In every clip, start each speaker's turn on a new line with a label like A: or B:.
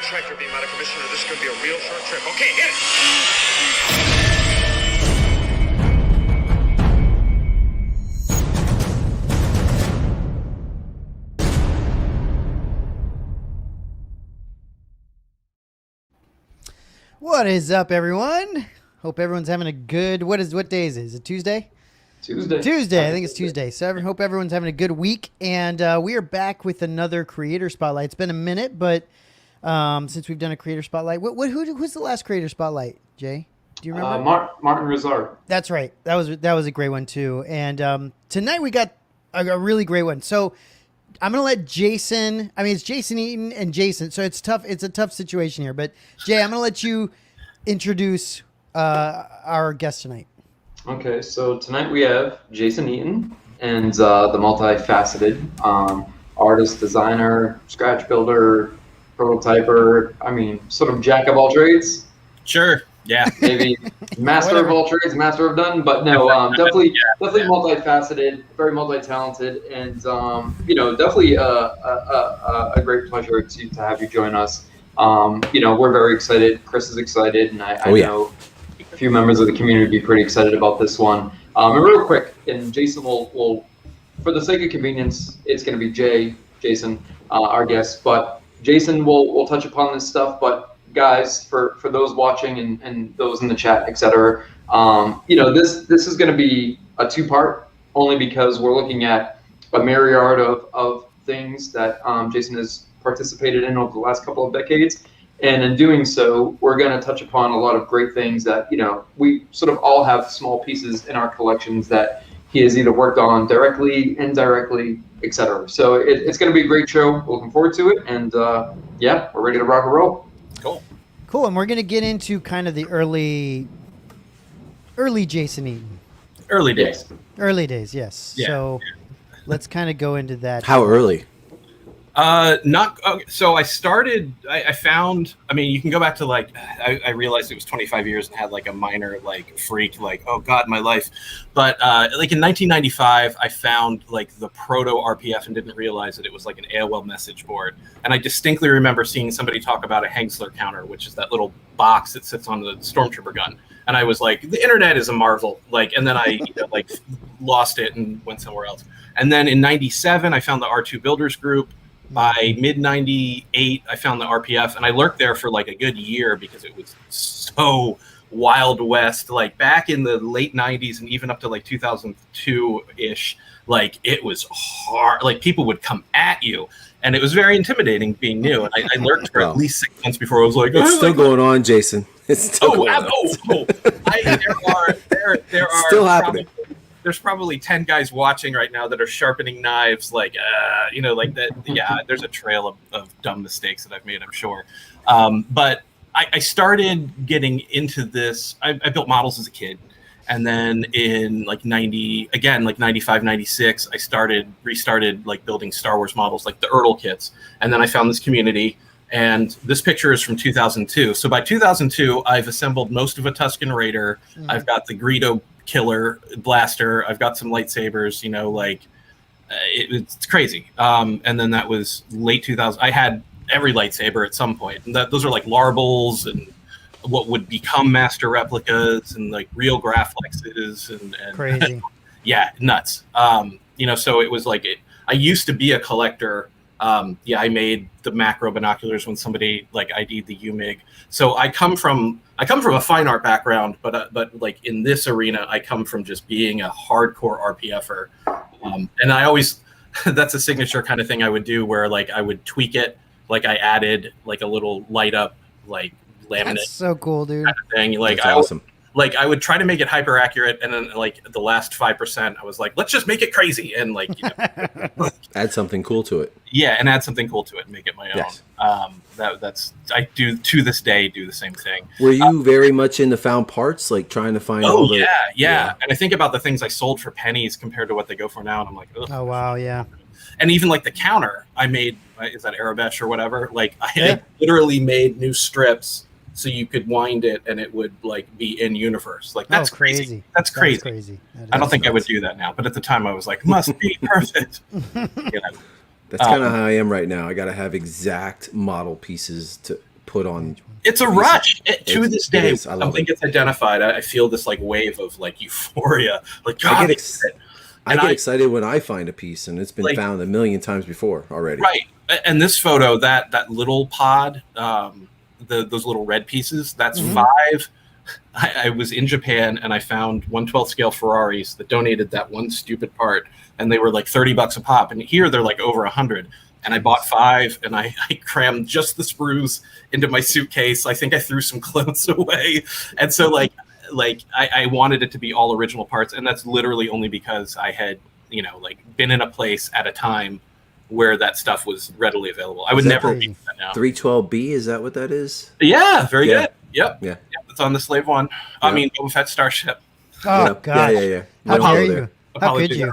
A: the tractor beam out of commission, or this is going to be a real short trip. Okay, hit
B: it! What is up, everyone? Hope everyone's having a good... What day is it? Is it Tuesday? Tuesday. I think it's Tuesday. So I hope everyone's having a good week. And we are back with another Creator Spotlight. It's been a minute, but since we've done a Creator Spotlight. Who's the last Creator Spotlight, Jay? Do you remember?
C: Martin Rizard.
B: That's right. That was a great one, too. And tonight we got a really great one. So I'm going to let Jason... I mean, it's Jason Eaton and Jason. So it's tough. It's a tough situation here. But, Jay, I'm going to let you introduce our guest tonight.
C: Okay, so tonight we have Jason Eaton and the multifaceted artist, designer, scratch builder, prototyper. I mean, sort of jack of all trades.
D: Sure. Yeah.
C: Maybe master of all trades, master of none, but no, definitely multifaceted, very multi-talented, and definitely a great pleasure to have you join us. We're very excited. Chris is excited, and I know a few members of the community would be pretty excited about this one. And real quick, and Jason will, for the sake of convenience, it's going to be Jason, our guest, but Jason will touch upon this stuff. But guys, for those watching and those in the chat, etc., this is going to be a two-part, only because we're looking at a myriad of things that Jason has participated in over the last couple of decades. And in doing so, we're going to touch upon a lot of great things that, we sort of all have small pieces in our collections that he has either worked on directly, indirectly, etc. So it's going to be a great show. We're looking forward to it. And we're ready to rock and roll.
B: Cool. And we're going to get into kind of the early Jason Eaton.
D: Early days.
B: Early days, yes. Yeah. So let's kind of go into that.
E: How early?
D: So I started, I found, I mean, you can go back to I realized it was 25 years and had a minor freak, oh God, my life. But in 1995, I found the proto RPF and didn't realize that it was an AOL message board. And I distinctly remember seeing somebody talk about a Hengsler counter, which is that little box that sits on the Stormtrooper gun. And I was like, the internet is a marvel. And then I lost it and went somewhere else. And then in 97, I found the R2 Builders Group. By mid-98, I found the RPF, and I lurked there for a good year because it was so Wild West. Back in the late 90s and even up to 2002-ish, it was hard. People would come at you, and it was very intimidating being new. And I lurked for at least 6 months before I was like,
E: it's still going on, Jason. It's still going on.
D: There are
E: still happening.
D: There's probably 10 guys watching right now that are sharpening knives, that. Yeah, there's a trail of dumb mistakes that I've made, I'm sure. But I started getting into this. I built models as a kid. And then in 95, 96, I restarted building Star Wars models, the Ertl kits. And then I found this community. And this picture is from 2002. So by 2002, I've assembled most of a Tusken Raider. Mm-hmm. I've got the Greedo Killer blaster. I've got some lightsabers. It's crazy. And then that was late 2000. I had every lightsaber at some point. And those are Larbles and what would become Master Replicas and real Graflexes and
B: crazy.
D: Yeah, nuts. So it was I used to be a collector. I made the macro binoculars when somebody ID'd the UMIG. So I come from a fine art background, but in this arena, I come from just being a hardcore RPFer. And I always, that's a signature kind of thing I would do where I would tweak it. I added a little light up, laminate.
B: That's so cool, dude.
D: Kind of thing.
E: That's awesome.
D: I would try to make it hyper accurate, and then the last 5%, I was let's just make it crazy and
E: add something cool to it.
D: Yeah, and add something cool to it and make it my own.
E: Yes.
D: That's I do to this day do the same thing.
E: Were you very much into found parts, trying to find?
D: Yeah. And I think about the things I sold for pennies compared to what they go for now, and I'm like, ugh.
B: Oh wow, yeah.
D: And even the counter I made, is that Arabesh or whatever? I literally made new strips. So you could wind it and it would be in universe. That's crazy. That's crazy. I don't think I would do that now, but at the time I was must be perfect.
E: That's kind of how I am right now. I got to have exact model pieces put on.
D: It's a rush. To this day,
E: is.
D: something gets identified. I feel this like wave of like euphoria. Like God,
E: I get excited when I find a piece, and it's been found a million times before already.
D: Right. And this photo, that little pod, those little red pieces, that's 5. I was in Japan and I found 1/12 scale Ferraris that donated that one stupid part, and they were like $30 a pop. And here they're like over 100. And I bought 5, and I crammed just the sprues into my suitcase. I think I threw some clothes away, and so like I wanted it to be all original parts, and that's literally only because I had been in a place at a time where that stuff was readily available. I would never read that now.
E: 312B, is that what that is?
D: Yeah, very good. Yep.
E: Yeah.
D: It's on the Slave One. Yep. I mean, Boba Fett Starship.
B: Oh, God.
E: Yeah.
B: How dare you? How could you?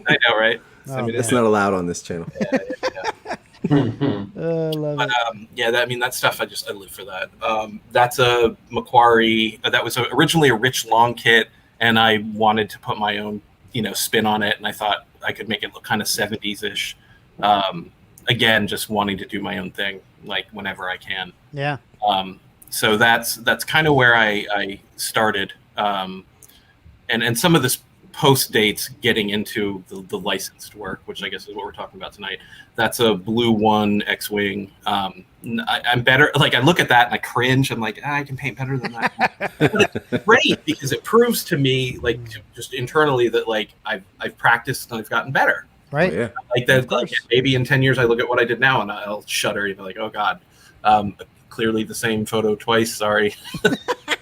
D: I know, right?
E: That's not allowed on this channel.
B: Love it.
D: That stuff, I live for that. That's a Macquarie. That was originally a Rich Long kit, and I wanted to put my own, spin on it, and I thought I could make it look kind of 70s-ish. Again, just wanting to do my own thing, like whenever I can.
B: Yeah.
D: So that's kind of where I started, and some of this post dates getting into the licensed work, which I guess is what we're talking about tonight. That's a Blue One X-Wing. I'm better. Like I look at that and I cringe. I'm like, I can paint better than that. But it's great because it proves to me, like just internally, that like I've practiced and I've gotten better.
B: Right.
E: Oh, yeah.
D: Like that. Like maybe in 10 years I look at what I did now and I'll shudder and be like, oh God. Clearly the same photo twice. Sorry.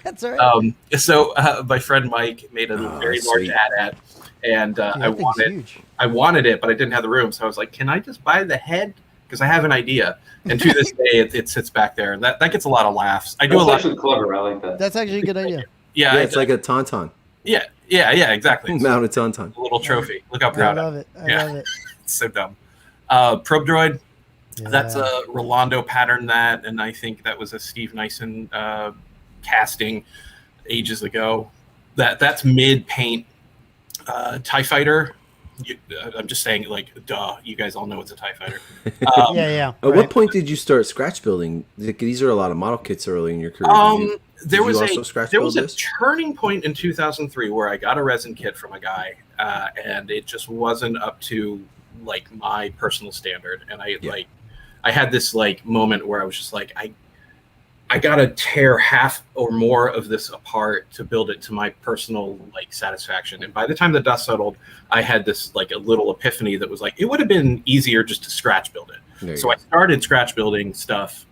B: That's all right.
D: So my friend Mike made a very large ad, and I wanted it, but I didn't have the room. So I was like, "Can I just buy the head? Because I have an idea." And to this day, it sits back there, and that gets a lot of laughs.
C: That's actually clever. I like that.
B: That's actually a good idea.
D: Yeah,
E: it's like a tauntaun.
D: Yeah, exactly.
E: Mounted tauntaun.
D: A little trophy. Look how proud
B: I love it. I love it.
D: It's so dumb. Probe Droid. Yeah. That's a Rolando pattern and I think that was a Steve Nyson casting ages ago. That's mid paint TIE Fighter. I'm just saying, like, duh, you guys all know it's a TIE Fighter.
B: Yeah.
E: At what point did you start scratch building? These are a lot of model kits early in your career.
D: There was a turning point in 2003 where I got a resin kit from a guy, and it just wasn't up to like my personal standard, and I had this like moment where I was just like, I gotta tear half or more of this apart to build it to my personal like satisfaction. And by the time the dust settled, I had this like a little epiphany that was like, it would have been easier just to scratch build it. So I started scratch building stuff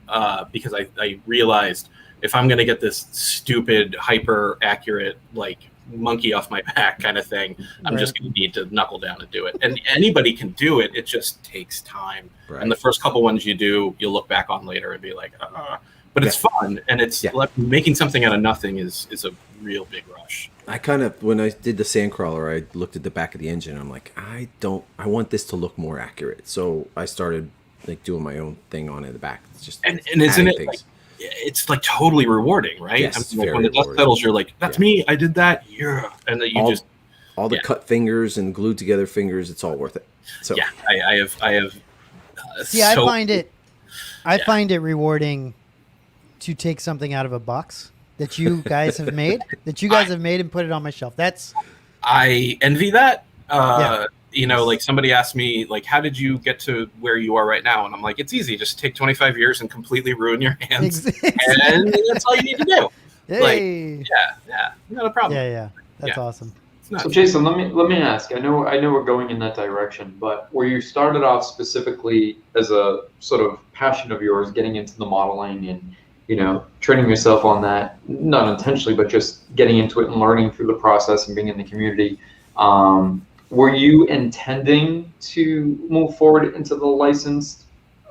D: because I realized if I'm gonna get this stupid, hyper accurate like monkey off my back kind of thing, I'm just going to need to knuckle down and do it. And anybody can do it. It just takes time. Right. And the first couple ones you do, you'll look back on later and be like, but it's fun. And it's like making something out of nothing is a real big rush.
E: I kind of, when I did the Sandcrawler, I looked at the back of the engine. And I'm like, I want this to look more accurate. So I started like doing my own thing on it in the back. It's just
D: and isn't it like, it's like totally rewarding, right?
E: Yes,
D: I mean, when the dust settles, you're like, that's me. I did that. Yeah. And then you
E: all the cut fingers and glued together fingers. It's all worth it. So
D: yeah, I have.
B: I find it rewarding to take something out of a box that you guys have made, and put it on my shelf.
D: I envy that. Like somebody asked me, like, how did you get to where you are right now? And I'm like, it's easy. Just take 25 years and completely ruin your hands. And that's all you need to do.
B: Hey.
D: Like, yeah. Not a problem.
B: Yeah. That's awesome.
C: So Jason, let me ask. I know we're going in that direction, but where you started off specifically as a sort of passion of yours, getting into the modeling and, training yourself on that, not intentionally, but just getting into it and learning through the process and being in the community. Were you intending to move forward into the licensed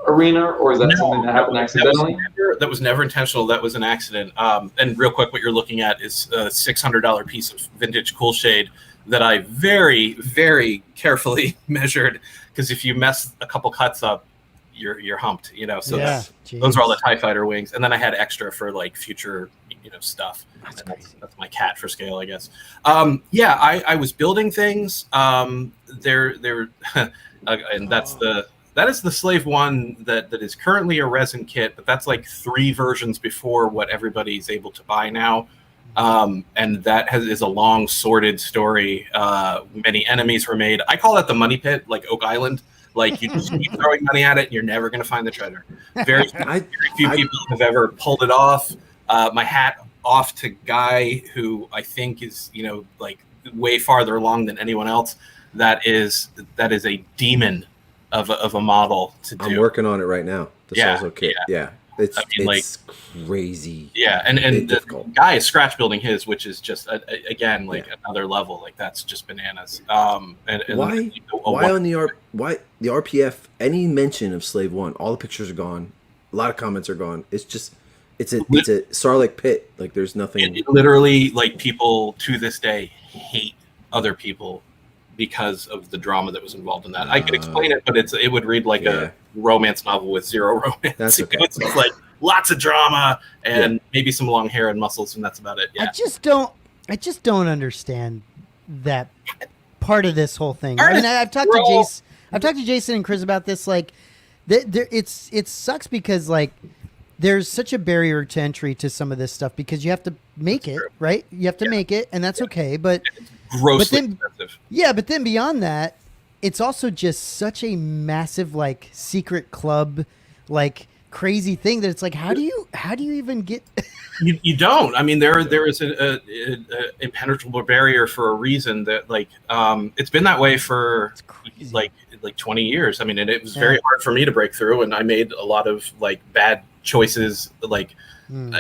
C: arena, or is that something that happened accidentally?
D: That was never intentional. That was an accident. And real quick, what you're looking at is a $600 piece of vintage Cool Shade that I very, very carefully measured, because if you mess a couple cuts up, you're humped. So those are all the TIE Fighter wings, and then I had extra for like future stuff. That's my cat for scale, I guess. I was building things. And that's That is the Slave 1 that is currently a resin kit, but that's like 3 versions before what everybody's able to buy now. And that is a long, sordid story. Many enemies were made. I call that the money pit, like Oak Island. Like, you just keep throwing money at it, and you're never going to find the treasure. Very few people have ever pulled it off. My hat off to Guy, who I think is, like way farther along than anyone else. That is a demon of a model to do.
E: I'm working on it right now. The Salzo kit. Yeah. It's crazy.
D: Yeah, and the Guy is scratch building his, which is just another level. Like, that's just bananas. And
E: why on the RPF any mention of Slave 1? All the pictures are gone. A lot of comments are gone. It's a Sarlacc pit. Like, there's nothing.
D: It literally, like, people to this day hate other people because of the drama that was involved in that. I could explain it, but it would read like a romance novel with zero romance.
E: That's okay.
D: It's like lots of drama and maybe some long hair and muscles, and that's about it. Yeah.
B: I just don't understand that part of this whole thing. I mean, I've talked to Jason and Chris about this. Like, it sucks because, like, there's such a barrier to entry to some of this stuff because you have to make it, right? You have to make it, and that's okay. But
D: grossly expensive.
B: Yeah, but then beyond that, it's also just such a massive, like, secret club, like, crazy thing that it's like, how do you even get?
D: You don't. I mean, there is an impenetrable barrier for a reason that, like, it's been that way for like 20 years. I mean, and it was very hard for me to break through, and I made a lot of, like, bad choices, like, and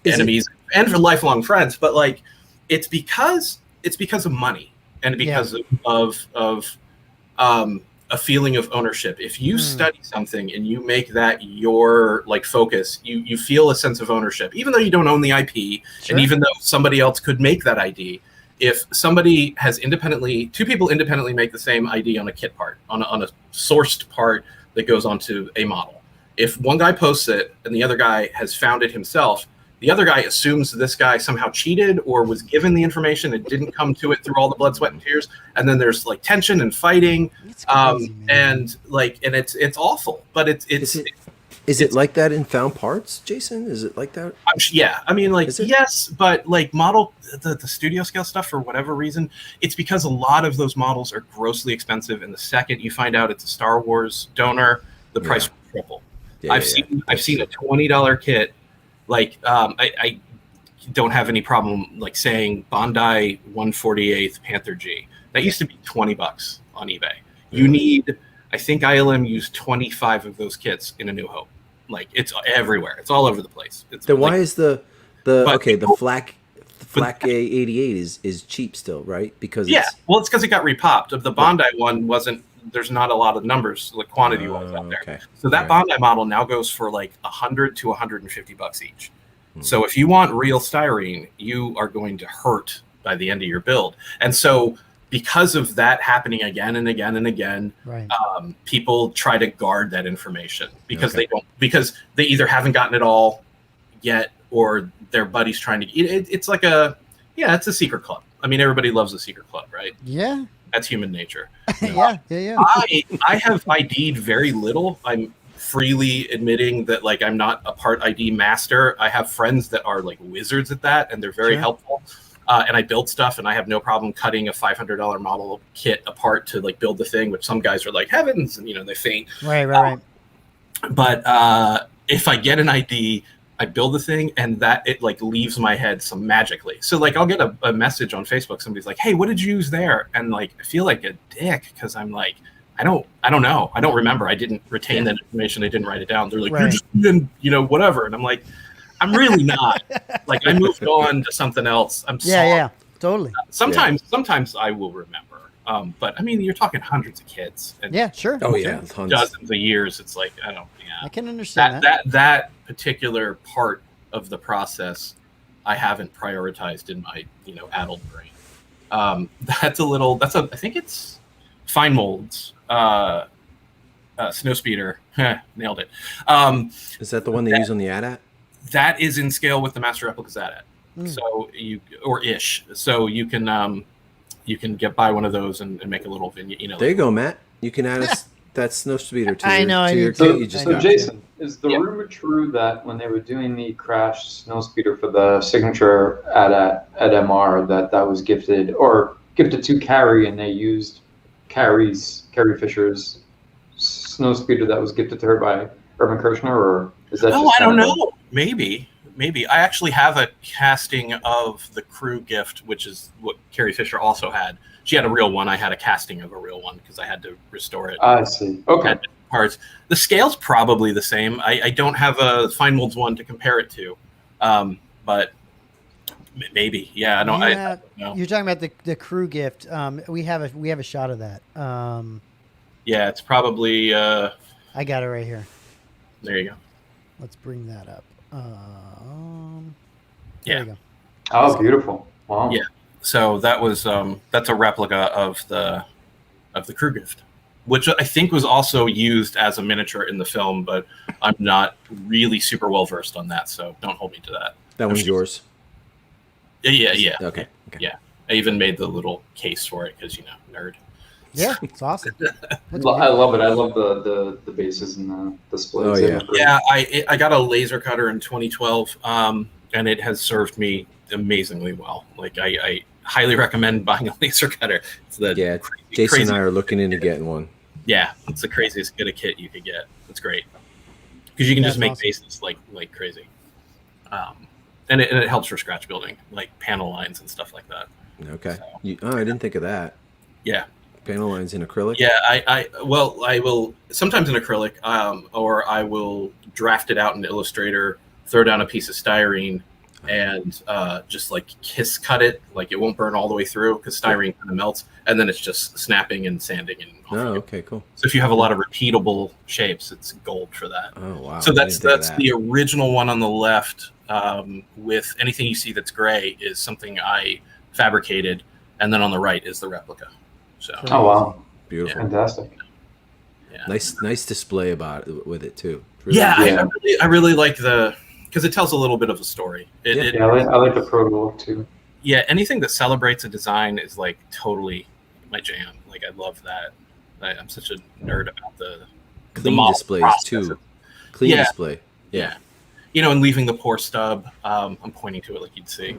D: enemies and for lifelong friends. But, like, it's because of money and because of a feeling of ownership. If you study something and you make that your, like, focus, you feel a sense of ownership, even though you don't own the IP, and even though somebody else could make that ID. If somebody has two people independently make the same ID on a kit part, on a sourced part that goes onto a model. If one guy posts it and the other guy has found it himself, the other guy assumes this guy somehow cheated or was given the information and didn't come to it through all the blood, sweat, and tears. And then there's, like, tension and fighting,
B: crazy,
D: and it's awful. But
E: is it like that in found parts, Jason? Is it like that?
D: Yeah, I mean, like, yes, but, like, model the studio scale stuff, for whatever reason, it's because a lot of those models are grossly expensive, and the second you find out it's a Star Wars donor, the price will triple. I've seen a $20 kit. Like, I don't have any problem, like, saying Bondi 148th Panther G. That used to be $20 on eBay. You need, I think ILM used 25 of those kits in A New Hope. Like, it's everywhere. It's all over the place.
E: Then why is the Flak A88 is cheap still, right? Because
D: it's because it got repopped. The Bondi one wasn't. There's not a lot of numbers, like, quantity-wise out there. Okay. So that Bondi model now goes for, like, $100 to $150 each. So if you want real styrene, you are going to hurt by the end of your build. And so because of that happening again and again and again, people try to guard that information because because they either haven't gotten it all yet or their buddy's trying to. It's like it's a secret club. I mean, everybody loves a secret club, right?
B: Yeah.
D: That's human nature.
B: Yeah.
D: I have ID'd very little. I'm freely admitting that, like, I'm not a part ID master. I have friends that are, like, wizards at that, and they're very helpful. And I build stuff, and I have no problem cutting a $500 model kit apart to, like, build the thing, which some guys are like, heavens, and, they faint.
B: Right.
D: But if I get an ID, I build the thing, and that it, like, leaves my head some magically. So, like, I'll get a message on Facebook. Somebody's like, "Hey, what did you use there?" And, like, I feel like a dick because I'm like, I don't know. I don't remember. I didn't retain that information. I didn't write it down. They're like, "You're just doing, whatever." And I'm like, I'm really not. Like, I moved on to something else. I'm sorry.
B: Yeah, totally.
D: Sometimes I will remember. But I mean, you're talking hundreds of kids. And
B: sure.
E: Oh yeah, tons.
D: Dozens of years. It's like, I don't. Yeah.
B: I can understand
D: that particular part of the process I haven't prioritized in my adult brain. I think it's fine molds, Snowspeeder. Nailed it.
E: Is that the one they use on the AT-AT?
D: That is in scale with the Master Replicas AT-AT. So so you can buy one of those and make a little vignette.
E: There you go, Matt. You can add us that snowspeeder to
B: I
E: your,
B: know, I
E: to your
B: need to.
E: kit you just
B: I
E: got.
B: know.
C: Jason, is the rumor true that when they were doing the crash snowspeeder for the signature at MR that was gifted to Carrie, and they used Carrie Fisher's snowspeeder that was gifted to her by Urban Kirshner, or is that?
D: Oh, I don't know. Maybe. I actually have a casting of the crew gift, which is what Carrie Fisher also had. She had a real one. I had a casting of a real one because I had to restore it.
C: I see. Okay.
D: Parts. The scale's probably the same. I don't have a fine molds one to compare it to, but maybe. Yeah, I don't. I don't know.
B: You're talking about the crew gift. We have a shot of that.
D: Yeah, it's probably.
B: I got it right here.
D: There you go.
B: Let's bring that up.
D: Yeah.
B: There you go.
C: Oh, beautiful! Wow.
D: Yeah. So that was that's a replica of the crew gift, which I think was also used as a miniature in the film, but I'm not really super well versed on that, so don't hold me to that.
E: That one's yours.
D: Yeah.
E: Okay.
D: Yeah. I even made the little case for it because nerd.
B: Yeah, it's awesome.
C: I love it. I love the bases and the displays.
E: Oh, yeah.
D: Yeah, I got a laser cutter in 2012, and it has served me amazingly well. Like I highly recommend buying a laser cutter. It's
E: Jason and I are looking into getting one.
D: Yeah, it's the craziest bit of kit you could get. It's great because you can just make
B: awesome.
D: bases like crazy, and it helps for scratch building, like panel lines and stuff like that.
E: Okay.
D: So,
E: I didn't think of that.
D: Yeah.
E: Panel lines in acrylic.
D: Yeah, I will sometimes in acrylic, or I will draft it out in Illustrator, throw down a piece of styrene, and just like kiss cut it, like it won't burn all the way through because styrene kind of melts, and then it's just snapping and sanding and.
E: Okay, cool.
D: So if you have a lot of repeatable shapes, it's gold for that.
E: Oh wow!
D: So that's the original one on the left. With anything you see that's gray is something I fabricated, and then on the right is the replica. So.
C: Oh wow!
E: Beautiful,
C: fantastic.
D: Yeah.
E: Nice display with it too.
D: Really I really like because it tells a little bit of a story.
C: I like the proto look too.
D: Yeah, anything that celebrates a design is like totally my jam. Like I love that. I'm such a nerd about the
E: clean displays process. Too. Clean display.
D: Yeah. And leaving the pour stub. I'm pointing to it like you'd see.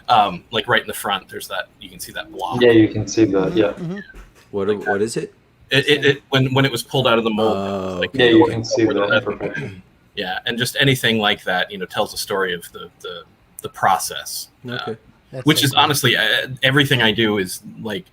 D: Like right in the front, there's that. You can see that block.
C: Yeah, you can see the
B: Mm-hmm.
E: What is it?
D: It when it was pulled out of the mold.
C: You can see that.
D: Yeah, and just anything like that, tells a story of the process.
E: Okay.
D: Which is honestly everything I do is like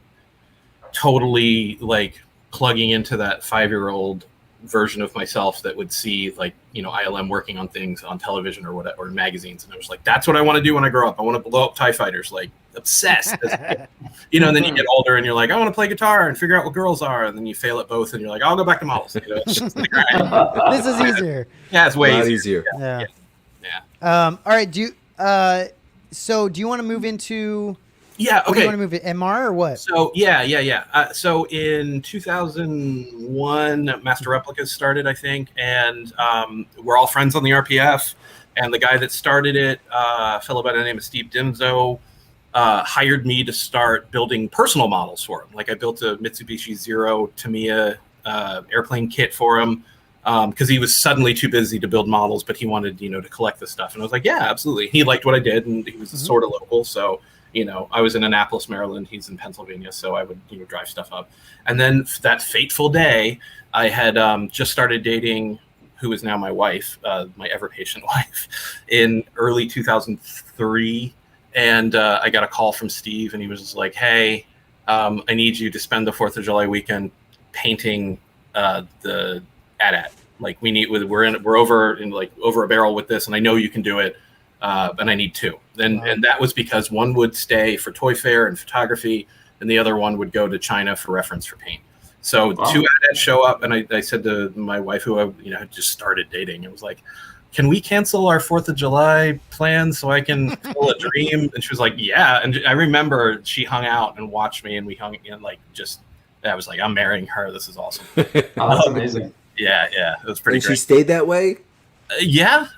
D: totally like plugging into that 5-year-old version of myself that would see like ILM working on things on television or whatever, or in magazines, and I was like, that's what I want to do when I grow up. I want to blow up TIE fighters, like obsessed. And then you get older and you're like, I want to play guitar and figure out what girls are, and then you fail at both and you're like, I'll go back to models. It's just like, all right.
B: This is easier.
D: Yeah, it's way easier.
B: Yeah.
D: All
B: right. Do you want to move into?
D: Yeah. Okay.
B: Do you want to move to MR or what?
D: So yeah. So in 2001, Master Replicas started, I think, and we're all friends on the RPF. And the guy that started it, a fellow by the name of Steve Dimzo, hired me to start building personal models for him. Like I built a Mitsubishi Zero Tamiya airplane kit for him because he was suddenly too busy to build models, but he wanted to collect this stuff. And I was like, yeah, absolutely. He liked what I did, and he was sort of local, so. I was in Annapolis, Maryland. He's in Pennsylvania, so I would drive stuff up. And then that fateful day, I had just started dating who is now my wife, my ever-patient wife, in early 2003. And I got a call from Steve, and he was just like, hey, I need you to spend the 4th of July weekend painting the AT-AT. Like we're over a barrel with this, and I know you can do it. And I need 2. And that was because one would stay for Toy Fair and photography, and the other one would go to China for reference for paint. So 2 AT-ATs show up, and I said to my wife, who I had just started dating, I was like, can we cancel our 4th of July plans so I can fulfill a dream? And she was like, yeah. And I remember she hung out and watched me, and we hung in I was like, I'm marrying her. This is awesome.
C: That's amazing.
D: Yeah. It was pretty great.
E: She stayed that way?
D: Yeah.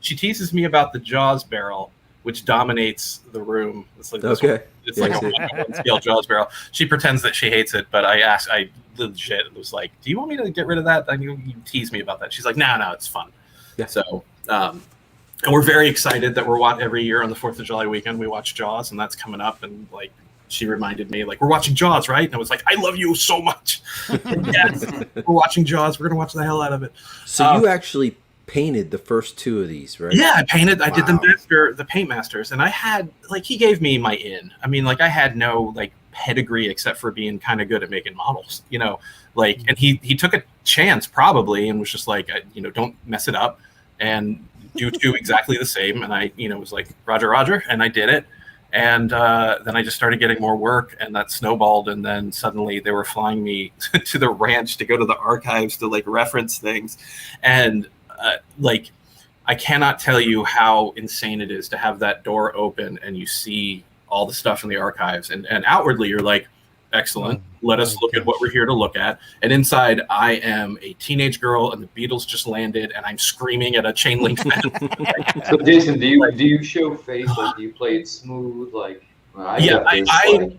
D: She teases me about the Jaws barrel. which dominates the room. It's like
E: Okay.
D: It's like a 1 scale Jaws barrel. She pretends that she hates it, but I legit was like, "Do you want me to get rid of that?" You tease me about that. She's like, "No, it's fun."
E: Yeah.
D: So, and we're very excited that every year on the 4th of July weekend we watch Jaws, and that's coming up. And like, she reminded me, like, we're watching Jaws, right? And I was like, I love you so much. Yes, we're watching Jaws. We're gonna watch the hell out of it.
E: So you actually painted the first 2 of these, right?
D: Yeah, I painted. Wow. I did the paint masters, and I had he gave me my in. I mean, I had no pedigree except for being kind of good at making models, and he took a chance probably and was just like, don't mess it up and do 2 exactly the same. And I, was like, Roger, and I did it. And then I just started getting more work, and that snowballed. And then suddenly they were flying me to the ranch to go to the archives to reference things. And I cannot tell you how insane it is to have that door open and you see all the stuff in the archives, and outwardly you're like, excellent. Let us look at what we're here to look at. And inside, I am a teenage girl, and the Beatles just landed, and I'm screaming at a chain link fence.
C: So, Jason, do you show face? Do you play it smooth?
D: I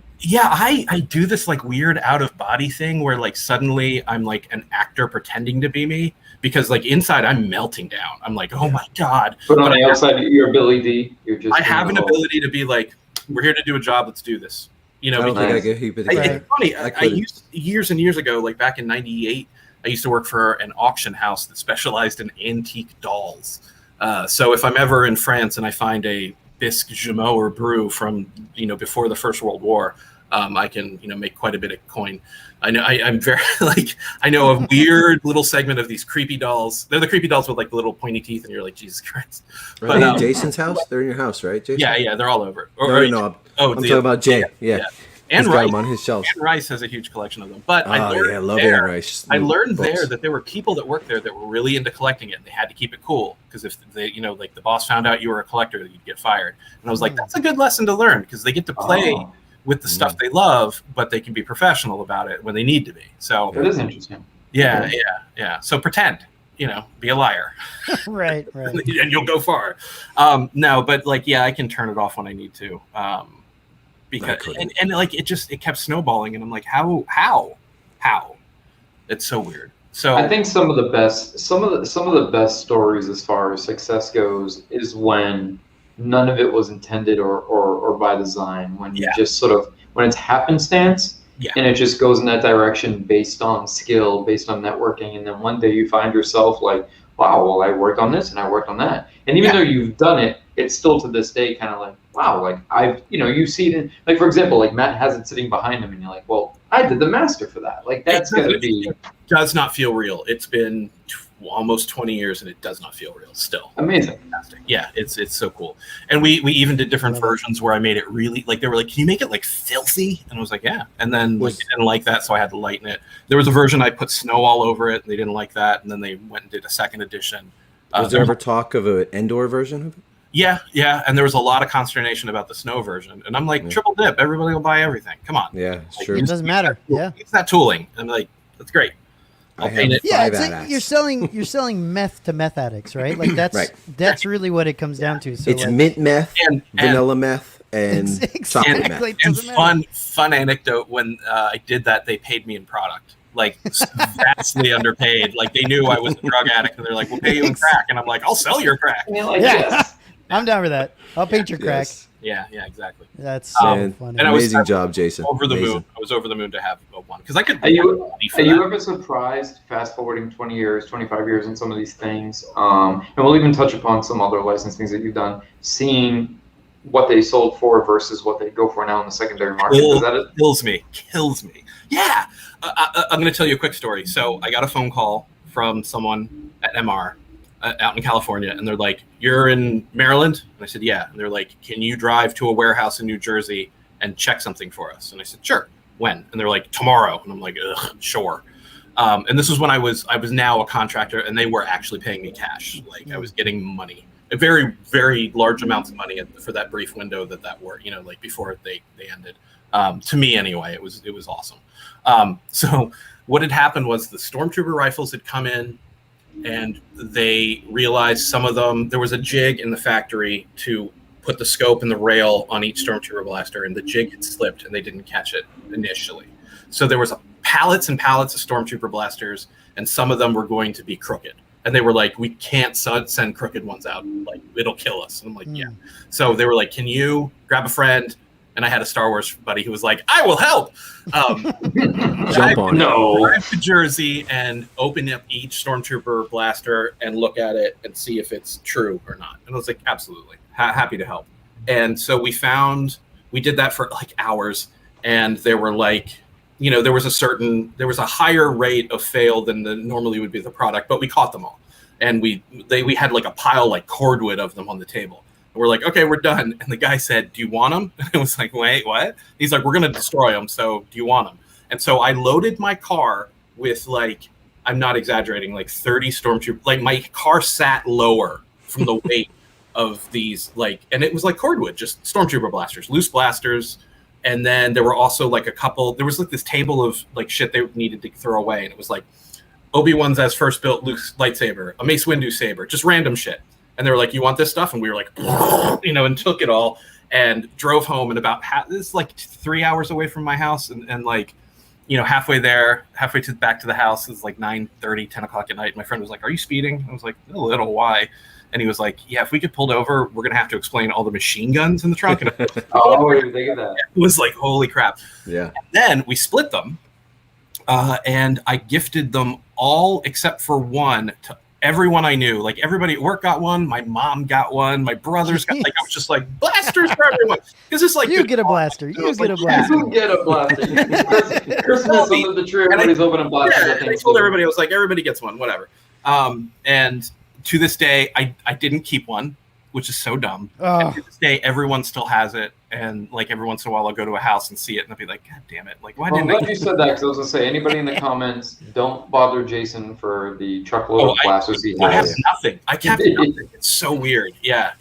D: do this weird out of body thing where suddenly I'm an actor pretending to be me, because inside I'm melting down. I'm like, oh my God.
C: But on the outside, you're Billy D. You're just.
D: I have an ability to be like, we're here to do a job. Let's do this.
E: It's
D: funny. I used years and years ago, back in '98, I used to work for an auction house that specialized in antique dolls. So if I'm ever in France and I find a bisque Gemot or Bru from before the First World War, I can make quite a bit of coin. I know I'm very I know a weird little segment of these creepy dolls. They're the creepy dolls with the little pointy teeth, and you're like, Jesus Christ.
E: Right. But Jason's house? They're in your house, right, Jason?
D: Yeah, they're all over.
E: I'm talking about Jay. Yeah.
D: And
E: Rice
D: them
E: on his shelves.
D: And Rice has a huge collection of them. But
E: I love Anne Rice.
D: I learned there that there were people that worked there that were really into collecting it, and they had to keep it cool, because if they, the boss found out you were a collector, you'd get fired. And I was like, that's a good lesson to learn, because they get to play with the stuff they love, but they can be professional about it when they need to be. So
C: that is interesting.
D: Yeah. So pretend, be a liar.
B: Right.
D: And you'll go far. No, but I can turn it off when I need to. Because it kept snowballing, and I'm like, how? It's so weird. So
C: I think some of the best stories as far as success goes is when none of it was intended or by design, when you just when it's happenstance, and it just goes in that direction based on skill, based on networking, and then one day you find yourself like, wow, well, I worked on this and I worked on that, and even though you've done it, it's still to this day kind of like, wow, I've you see it in, for example, Matt has it sitting behind him, and you're like, well, I did the master for that. That's gonna be.
D: It does not feel real. It's been almost 20 years, and it does not feel real still.
C: Amazing.
D: Fantastic. Yeah, it's so cool. And we even did different versions where I made it really they were like, can you make it filthy? And I was like, yeah. And then they didn't like that, so I had to lighten it. There was a version I put snow all over it, and they didn't like that, and then they went and did a second edition.
E: Was there ever talk of an Endor version of it?
D: Yeah, and there was a lot of consternation about the snow version, and I'm like, triple dip, everybody will buy everything. Come on.
E: Yeah, sure.
B: It doesn't matter. Yeah,
D: it's that tooling. I'm like, that's great. I'll paint it.
B: Yeah, you're selling meth to meth addicts, right? That's really what it comes down to. So
E: it's mint meth, and vanilla meth, and chocolate meth.
D: And fun anecdote: when I did that, they paid me in product. Vastly underpaid. They knew I was a drug addict, and they're like, "We'll pay you in crack," and I'm like, "I'll sell your crack."
B: I'm down with that. I'll paint your crack.
D: Yeah, exactly.
B: That's so funny.
D: And
E: amazing job, Jason.
D: Over the moon. I was over the moon to have one, because I could.
C: Are you ever surprised, fast forwarding 20 years, 25 years on some of these things? And we'll even touch upon some other licensed things that you've done, seeing what they sold for versus what they go for now in the secondary market.
D: Kills me. Yeah. I'm going to tell you a quick story. So I got a phone call from someone at MR out in California, and they're like, "You're in Maryland?" And I said, "Yeah." And they're like, "Can you drive to a warehouse in New Jersey and check something for us?" And I said, "Sure." "When?" And they're like, "Tomorrow." And I'm like, "Ugh, sure." And this was when I was now a contractor, and they were actually paying me cash. I was getting money, a very, very large amounts of money for that brief window that worked, before they ended. To me anyway, it was awesome. So what had happened was the Stormtrooper rifles had come in, and they realized some of them, there was a jig in the factory to put the scope and the rail on each Stormtrooper blaster, and the jig had slipped, and they didn't catch it initially. So there was pallets and pallets of Stormtrooper blasters, and some of them were going to be crooked. And they were like, we can't send crooked ones out. Like, it'll kill us. And I'm like, yeah. So they were like, can you grab a friend? And I had a Star Wars buddy who was like, I will help.
E: Jump on.
D: Drive to Jersey and open up each Stormtrooper blaster and look at it and see if it's true or not. And I was like, absolutely. Happy to help. And so we did that for like hours. And there were like, there was a higher rate of fail than normally would be the product, but we caught them all. And we had like a pile, like cordwood of them on the table. And we're like, okay, we're done. And the guy said, do you want them? And I was like, wait, what? He's like, we're going to destroy them. So do you want them? And so I loaded my car with like, I'm not exaggerating, like 30 Stormtroopers. Like my car sat lower from the weight of these, like, and it was like cordwood, just Stormtrooper blasters, loose blasters. And then there were also like there was like this table of like shit they needed to throw away. And it was like Obi-Wan's as first built Luke's lightsaber, a Mace Windu saber, just random shit. And they were like, you want this stuff? And we were like, and took it all and drove home. And this is like 3 hours away from my house. And like, halfway back to the house is like 9:30, 10 o'clock at night. My friend was like, are you speeding? I was like, a little, why? And he was like, yeah, if we get pulled over, we're going to have to explain all the machine guns in the trunk. And
C: oh, I didn't think of that.
D: It was like, holy crap.
E: Yeah.
D: And then we split them. And I gifted them all except for one to everyone I knew. Like everybody at work got one. My mom got one. My brothers got, like, I was just like, blasters for everyone. Because it's like,
B: you get a blaster. You get a blaster.
C: You get a blaster. Christmas under the tree, everybody's opening blasters.
D: Yeah, I told everybody, I was like, everybody gets one, whatever. And to this day, I didn't keep one, which is so dumb. And to this day, everyone still has it. And like every once in a while, I'll go to a house and see it, and I'll be like, God damn it! Like, why didn't
C: I'm glad you said that, because I was gonna say, anybody in the comments, don't bother Jason for the truckload of blasters he has.
D: I have nothing. I kept nothing. It's so weird. Yeah.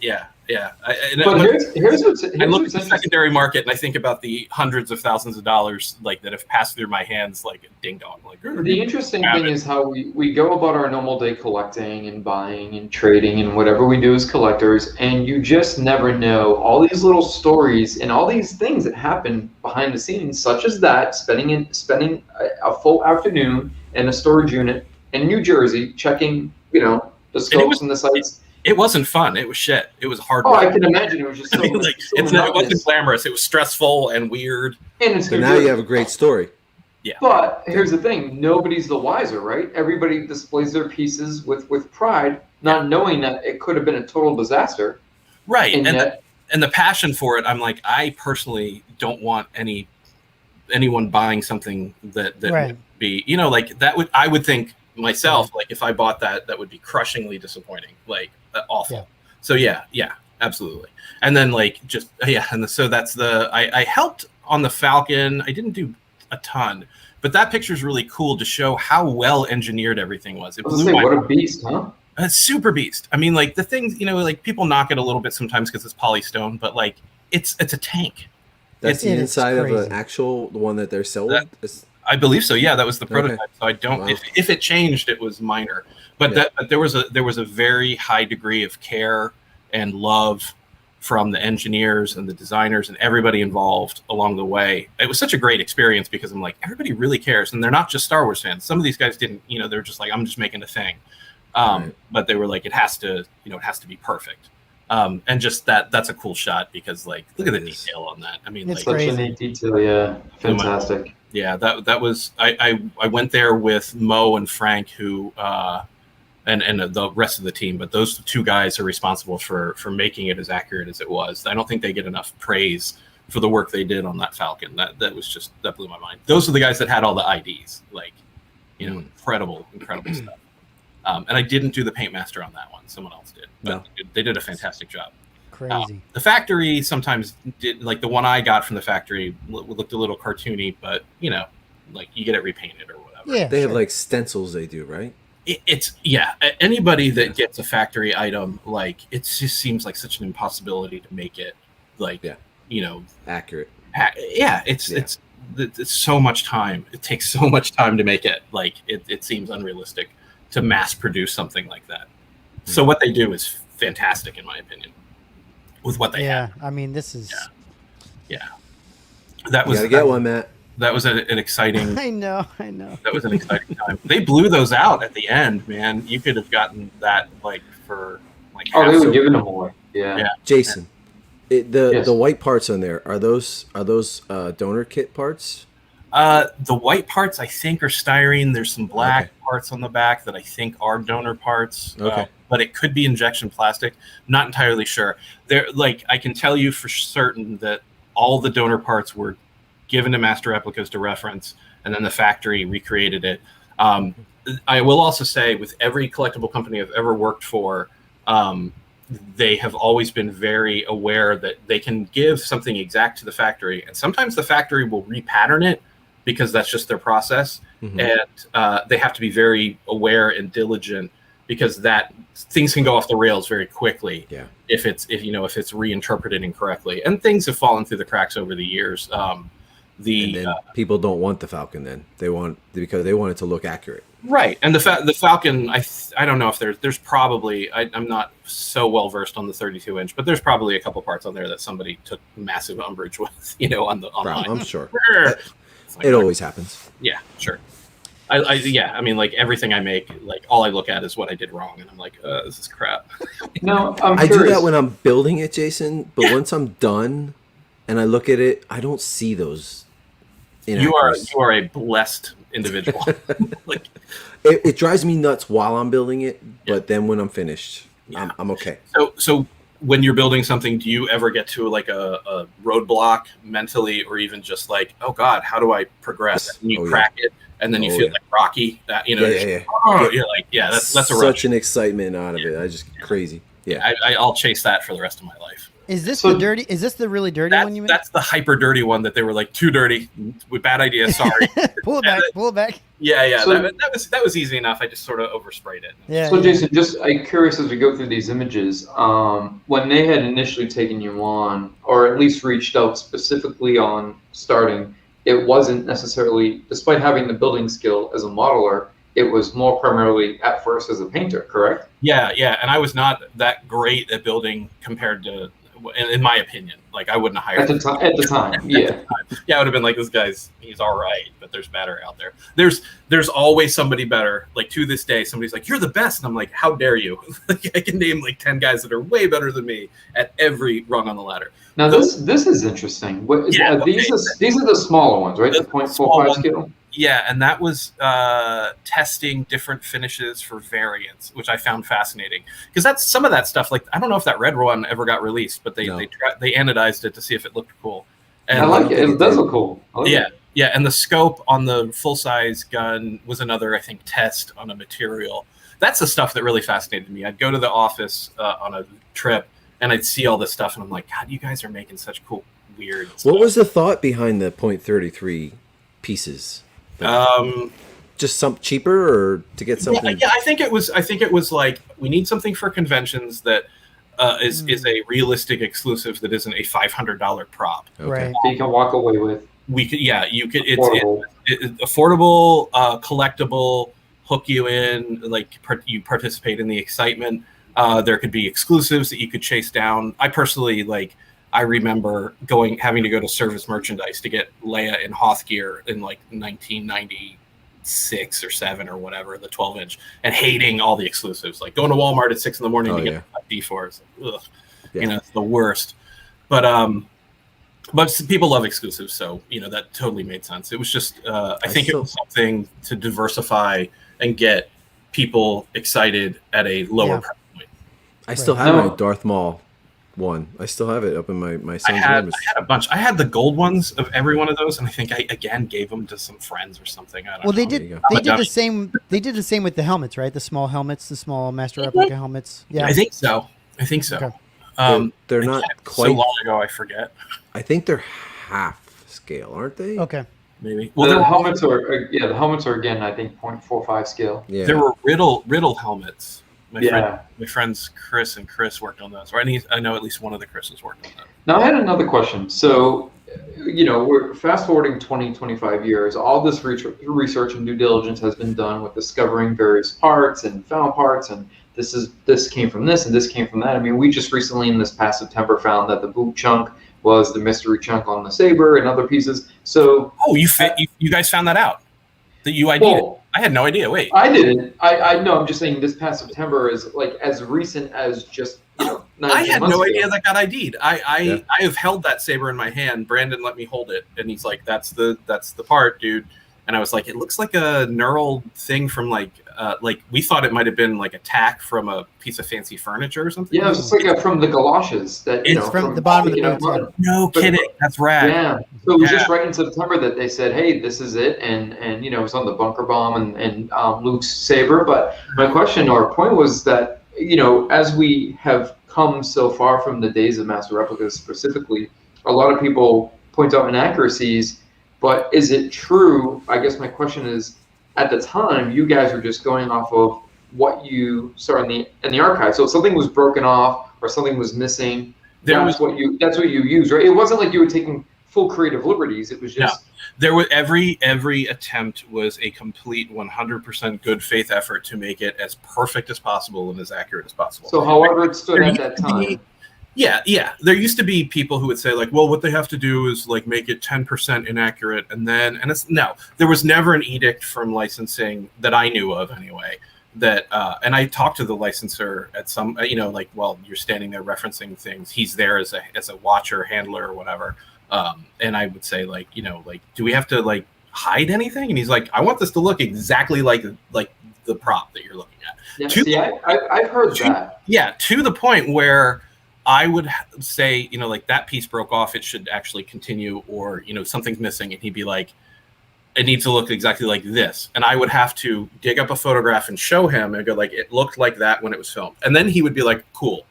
C: But here's what's
D: I look at the secondary market and I think about the hundreds of thousands of dollars like that have passed through my hands like a ding dong. Like
C: the interesting thing is how we go about our normal day collecting and buying and trading and whatever we do as collectors, and you just never know all these little stories and all these things that happen behind the scenes, such as that spending a full afternoon in a storage unit in New Jersey checking the scopes and the sites.
D: It wasn't fun. It was shit. It was hard.
C: Oh, I can imagine. It was just so,
D: it wasn't glamorous. It was stressful and weird.
C: And
E: so now you have a great story.
D: Yeah.
C: But here's the thing. Nobody's the wiser, right? Everybody displays their pieces with pride, not knowing that it could have been a total disaster.
D: Right. And the passion for it, I'm like, I personally don't want anyone buying something that would be, like that I would think myself, like if I bought that would be crushingly disappointing, like awful. Yeah. So yeah, absolutely. And then so that's I helped on the Falcon. I didn't do a ton, but that picture is really cool to show how well engineered everything was. It blew my
C: mind. What a beast, huh?
D: A super beast. I mean, like the things, like people knock it a little bit sometimes because it's polystone, but like it's a tank.
E: That's the inside of the one that they're selling.
D: I believe so. Yeah, that was the prototype. Okay. So I don't. Wow. If it changed, it was minor. But but there was a very high degree of care and love from the engineers and the designers and everybody involved along the way. It was such a great experience because I'm like, everybody really cares, and they're not just Star Wars fans. Some of these guys didn't. They're just like, I'm just making a thing. But they were like, it has to be perfect. And just that's a cool shot because like, look at the detail on that. I mean,
C: it's such a neat detail. Yeah, fantastic.
D: Yeah, that was I went there with Mo and Frank, who and the rest of the team, but those two guys are responsible for making it as accurate as it was. I don't think they get enough praise for the work they did on that Falcon. That blew my mind. Those are the guys that had all the IDs, like incredible stuff. And I didn't do the paint master on that one. Someone else did. But they did a fantastic job.
B: Crazy.
D: The factory sometimes did, like the one I got from the factory looked a little cartoony, but like you get it repainted or whatever.
B: Yeah,
E: they have like stencils they do, right?
D: It's anybody that gets a factory item, like it just seems like such an impossibility to make it like
E: accurate.
D: It's so much time. It takes so much time to make it. Like it seems unrealistic to mass produce something like that. So what they do is fantastic in my opinion. with what they
B: Yeah,
D: had.
B: I mean, this is.
D: Yeah. That was
E: You gotta get one, Matt.
D: That was an exciting.
B: I know.
D: That was an exciting time. They blew those out at the end, man. You could have gotten that like for like.
C: Oh, they
D: half
C: were giving them away. Yeah.
E: Jason, the
C: Yes.
E: white parts on there are those donor kit parts?
D: The white parts I think are styrene. There's some black parts on the back that I think are donor parts.
E: Okay.
D: But it could be injection plastic. Not entirely sure. There, like I can tell you for certain that all the donor parts were given to Master Replicas to reference, and then the factory recreated it. I will also say, with every collectible company I've ever worked for, they have always been very aware that they can give something exact to the factory, and sometimes the factory will repattern it because that's just their process, and they have to be very aware and diligent because that things can go off the rails very quickly if it's reinterpreted incorrectly, and things have fallen through the cracks over the years. And
E: then people don't want the Falcon. Then because they want it to look accurate.
D: Right, and the Falcon, I don't know if there's probably I'm not so well versed on the 32-inch, but there's probably a couple parts on there that somebody took massive umbrage with, on the online.
E: I'm sure.
D: Like,
E: it always happens.
D: Yeah, sure. I mean, like everything I make, like all I look at is what I did wrong, and I'm like, this is crap.
C: No,
E: I do that when I'm building it, Jason. But once I'm done and I look at it, I don't see those.
D: You are a blessed individual. Like
E: it drives me nuts while I'm building it, but then when I'm finished, I'm okay.
D: So when you're building something, do you ever get to like a roadblock mentally, or even just like, oh God, how do I progress? And you crack it, and then you feel like Rocky. You're like, that's a rush.
E: Such an excitement out of it. I just crazy. Yeah,
D: I'll chase that for the rest of my life.
B: Is this the dirty? Is this the really dirty one you made?
D: That's the hyper dirty one that they were like too dirty. Bad idea. Sorry.
B: Pull it back.
D: Yeah.
C: So,
D: that was easy enough. I just sort of oversprayed it.
B: Yeah.
C: So Jason, just curious as we go through these images, when they had initially taken you on, or at least reached out specifically on starting, it wasn't necessarily, despite having the building skill as a modeler, it was more primarily at first as a painter, correct?
D: Yeah, and I was not that great at building compared to, in my opinion. Like I wouldn't have hired
C: at the time. Yeah,
D: I would have been like, he's all right, but there's better out there. There's always somebody better. Like to this day, somebody's like, you're the best, and I'm like, how dare you? Like I can name like 10 guys that are way better than me at every rung on the ladder.
C: Now this is interesting. These are the smaller ones, right? The 0.45 scale.
D: Yeah, and that was testing different finishes for variants, which I found fascinating because that's some of that stuff. Like I don't know if that red one ever got released, but they anodized it to see if it looked cool. And
C: I like it. It does look cool.
D: Yeah, and the scope on the full size gun was another, I think, test on a material. That's the stuff that really fascinated me. I'd go to the office on a trip and I'd see all this stuff, and I'm like, God, you guys are making such cool, weird stuff.
E: What was the thought behind the .33 pieces? Just some cheaper, or to get something?
D: Yeah, I think it was like we need something for conventions that is a realistic exclusive that isn't a $500 prop.
E: Okay.
B: Right.
C: So you can walk away with.
D: You could.
C: Affordable.
D: It's affordable, collectible, hook you in. Like you participate in the excitement. There could be exclusives that you could chase down. I personally I remember having to go to Service Merchandise to get Leia in Hoth gear in like 1996 or 7 or whatever, the 12-inch, and hating all the exclusives. Like going to Walmart at 6 in the morning to get D4s. Ugh.
E: Yeah.
D: It's the worst. But people love exclusives, so that totally made sense. It was just I think it was something to diversify and get people excited at a lower price point.
E: I still have my Darth Maul one. I still have it up in my son's room.
D: I had a bunch. I had the gold ones of every one of those, and I think I again gave them to some friends or something. I don't know.
B: They did the same. They did the same with the helmets, right? The small helmets, the small Master Replica helmets. Yeah,
D: I think so.
B: Okay.
E: They're not quite.
D: So long ago, I forget.
E: I think they're half scale, aren't they?
B: Okay.
D: Maybe.
C: Well, the helmets are again, I think 0.45 scale.
E: Yeah.
D: There were riddle helmets. My friends Chris worked on those. Or I know at least one of the Chris's worked on that.
C: Now I had another question. So, we're fast forwarding 25 years. All this research and due diligence has been done with discovering various parts and found parts and this came from this and this came from that. I mean, we just recently in this past September found that the boot chunk was the mystery chunk on the saber and other pieces. So
D: you guys found that out that you ID'd it. I had no idea. Wait,
C: I didn't. I know. I'm just saying this past September is like as recent as just
D: I had no idea that got ID'd. I have held that saber in my hand. Brandon let me hold it, and he's like, "That's the part, dude." And I was like, "It looks like a knurled thing from like we thought it might have been like a tack from a piece of fancy furniture or something."
C: Yeah, it's like from the galoshes that
B: it's from the bottom of the boot.
D: No kidding, that's rad.
C: Yeah, so it was just right in September that they said, "Hey, this is it," and it was on the bunker bomb and Luke's saber. But my question or point was that as we have come so far from the days of Master Replicas specifically, a lot of people point out inaccuracies. But is it true? I guess my question is, at the time, you guys were just going off of what you saw in the archive. So if something was broken off or something was missing, that's what you used, right? It wasn't like you were taking full creative liberties. It was just
D: there was every attempt was a complete 100% good faith effort to make it as perfect as possible and as accurate as possible.
C: So however it stood at that time.
D: Yeah. There used to be people who would say like, well, what they have to do is like make it 10% inaccurate, and there was never an edict from licensing that I knew of anyway. That and I talked to the licensor at some, like while you're standing there referencing things, he's there as a watcher, handler, or whatever. And I would say like, do we have to like hide anything? And he's like, I want this to look exactly like the prop that you're looking at.
C: Yeah, I've heard that.
D: Yeah, to the point where I would say, like that piece broke off, it should actually continue, or, something's missing. And he'd be like, it needs to look exactly like this. And I would have to dig up a photograph and show him and go like, it looked like that when it was filmed. And then he would be like, cool.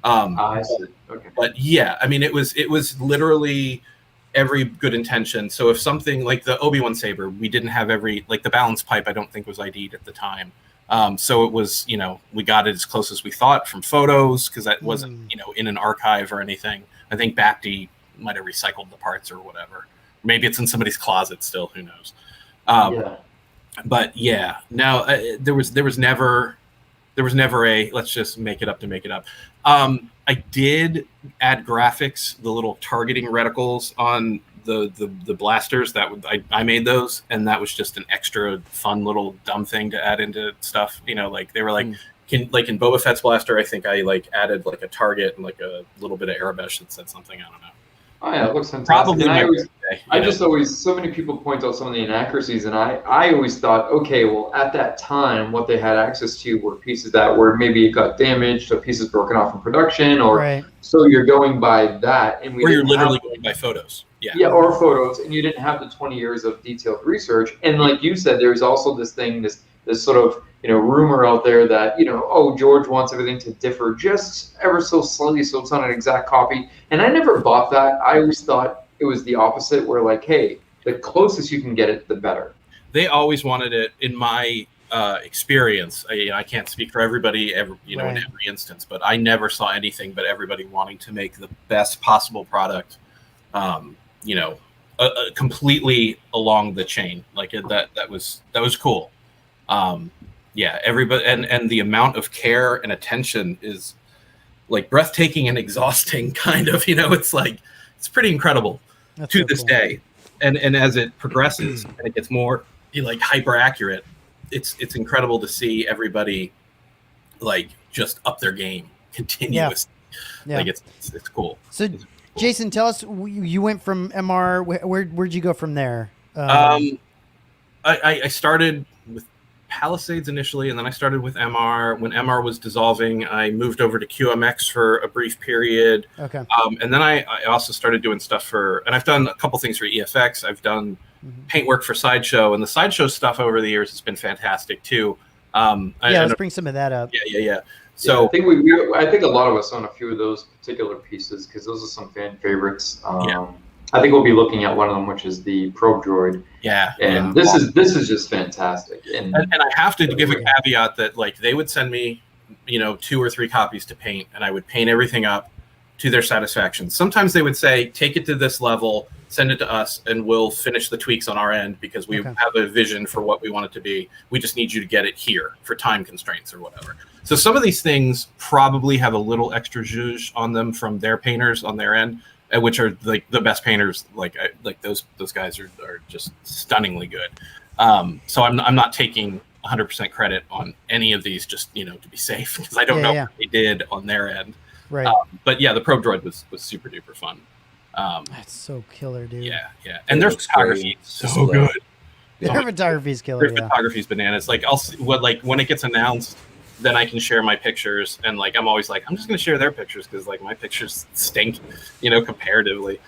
C: I see. Okay.
D: But yeah, I mean, it was literally every good intention. So if something like the Obi-Wan saber, we didn't have the balance pipe, I don't think was ID'd at the time. So it was, we got it as close as we thought from photos, because that wasn't, in an archive or anything. I think BACD might have recycled the parts or whatever. Maybe it's in somebody's closet still. Who knows? But yeah, no, there was never a let's just make it up to make it up. I did add graphics, the little targeting reticles on the blasters I made those, and that was just an extra fun little dumb thing to add into stuff. Like they were like, in Boba Fett's blaster, I think I like added like a target and like a little bit of airbrush that said something. I don't know.
C: Oh yeah, it looks fantastic.
D: Probably
C: so many people point out some of the inaccuracies, and I always thought, okay, well, at that time, what they had access to were pieces that were maybe it got damaged, or pieces broken off in production, or so you're going by that, and
D: you're literally going by photos.
C: Yeah, or photos, and you didn't have the 20 years of detailed research. And like you said, there's also this thing, this sort of rumor out there that George wants everything to differ just ever so slightly, so it's not an exact copy. And I never bought that. I always thought it was the opposite, where like, hey, the closest you can get it, the better.
D: They always wanted it. In my experience, I can't speak for everybody, in every instance, but I never saw anything but everybody wanting to make the best possible product. Completely along the chain, like that was cool. Everybody, and the amount of care and attention is like breathtaking and exhausting, kind of. It's like it's pretty incredible. That's to so this cool. day, and as it progresses and it gets more like hyper accurate, it's incredible to see everybody like just up their game continuously. Yeah. Like it's cool.
B: So, Jason, tell us, you went from MR. Where'd you go from there?
D: I started with Palisades initially, and then I started with MR. When MR was dissolving, I moved over to QMX for a brief period.
B: Okay.
D: And then I also started doing stuff and I've done a couple things for EFX. I've done paintwork for Sideshow, and the Sideshow stuff over the years has been fantastic too.
B: Let's bring some of that up.
D: Yeah. So
C: I think I think a lot of us own a few of those particular pieces because those are some fan favorites. I think we'll be looking at one of them, which is the Probe Droid.
D: Yeah.
C: And this is just fantastic. And
D: I have to give a caveat that like they would send me, 2 or 3 copies to paint, and I would paint everything up to their satisfaction. Sometimes they would say, take it to this level, send it to us, and we'll finish the tweaks on our end because we have a vision for what we want it to be. We just need you to get it here for time constraints or whatever. So some of these things probably have a little extra zhuzh on them from their painters on their end, which are like the best painters. Like those guys are just stunningly good. So I'm not taking 100% credit on any of these, just to be safe, because I don't know what they did on their end.
B: Right.
D: But yeah, the Probe Droid was super duper fun.
B: That's so killer, dude.
D: Yeah. And their photography is so good.
B: Their photography is killer.
D: Their photography is bananas. Like when it gets announced, then I can share my pictures, and like I'm always like, I'm just gonna share their pictures because like my pictures stink, comparatively.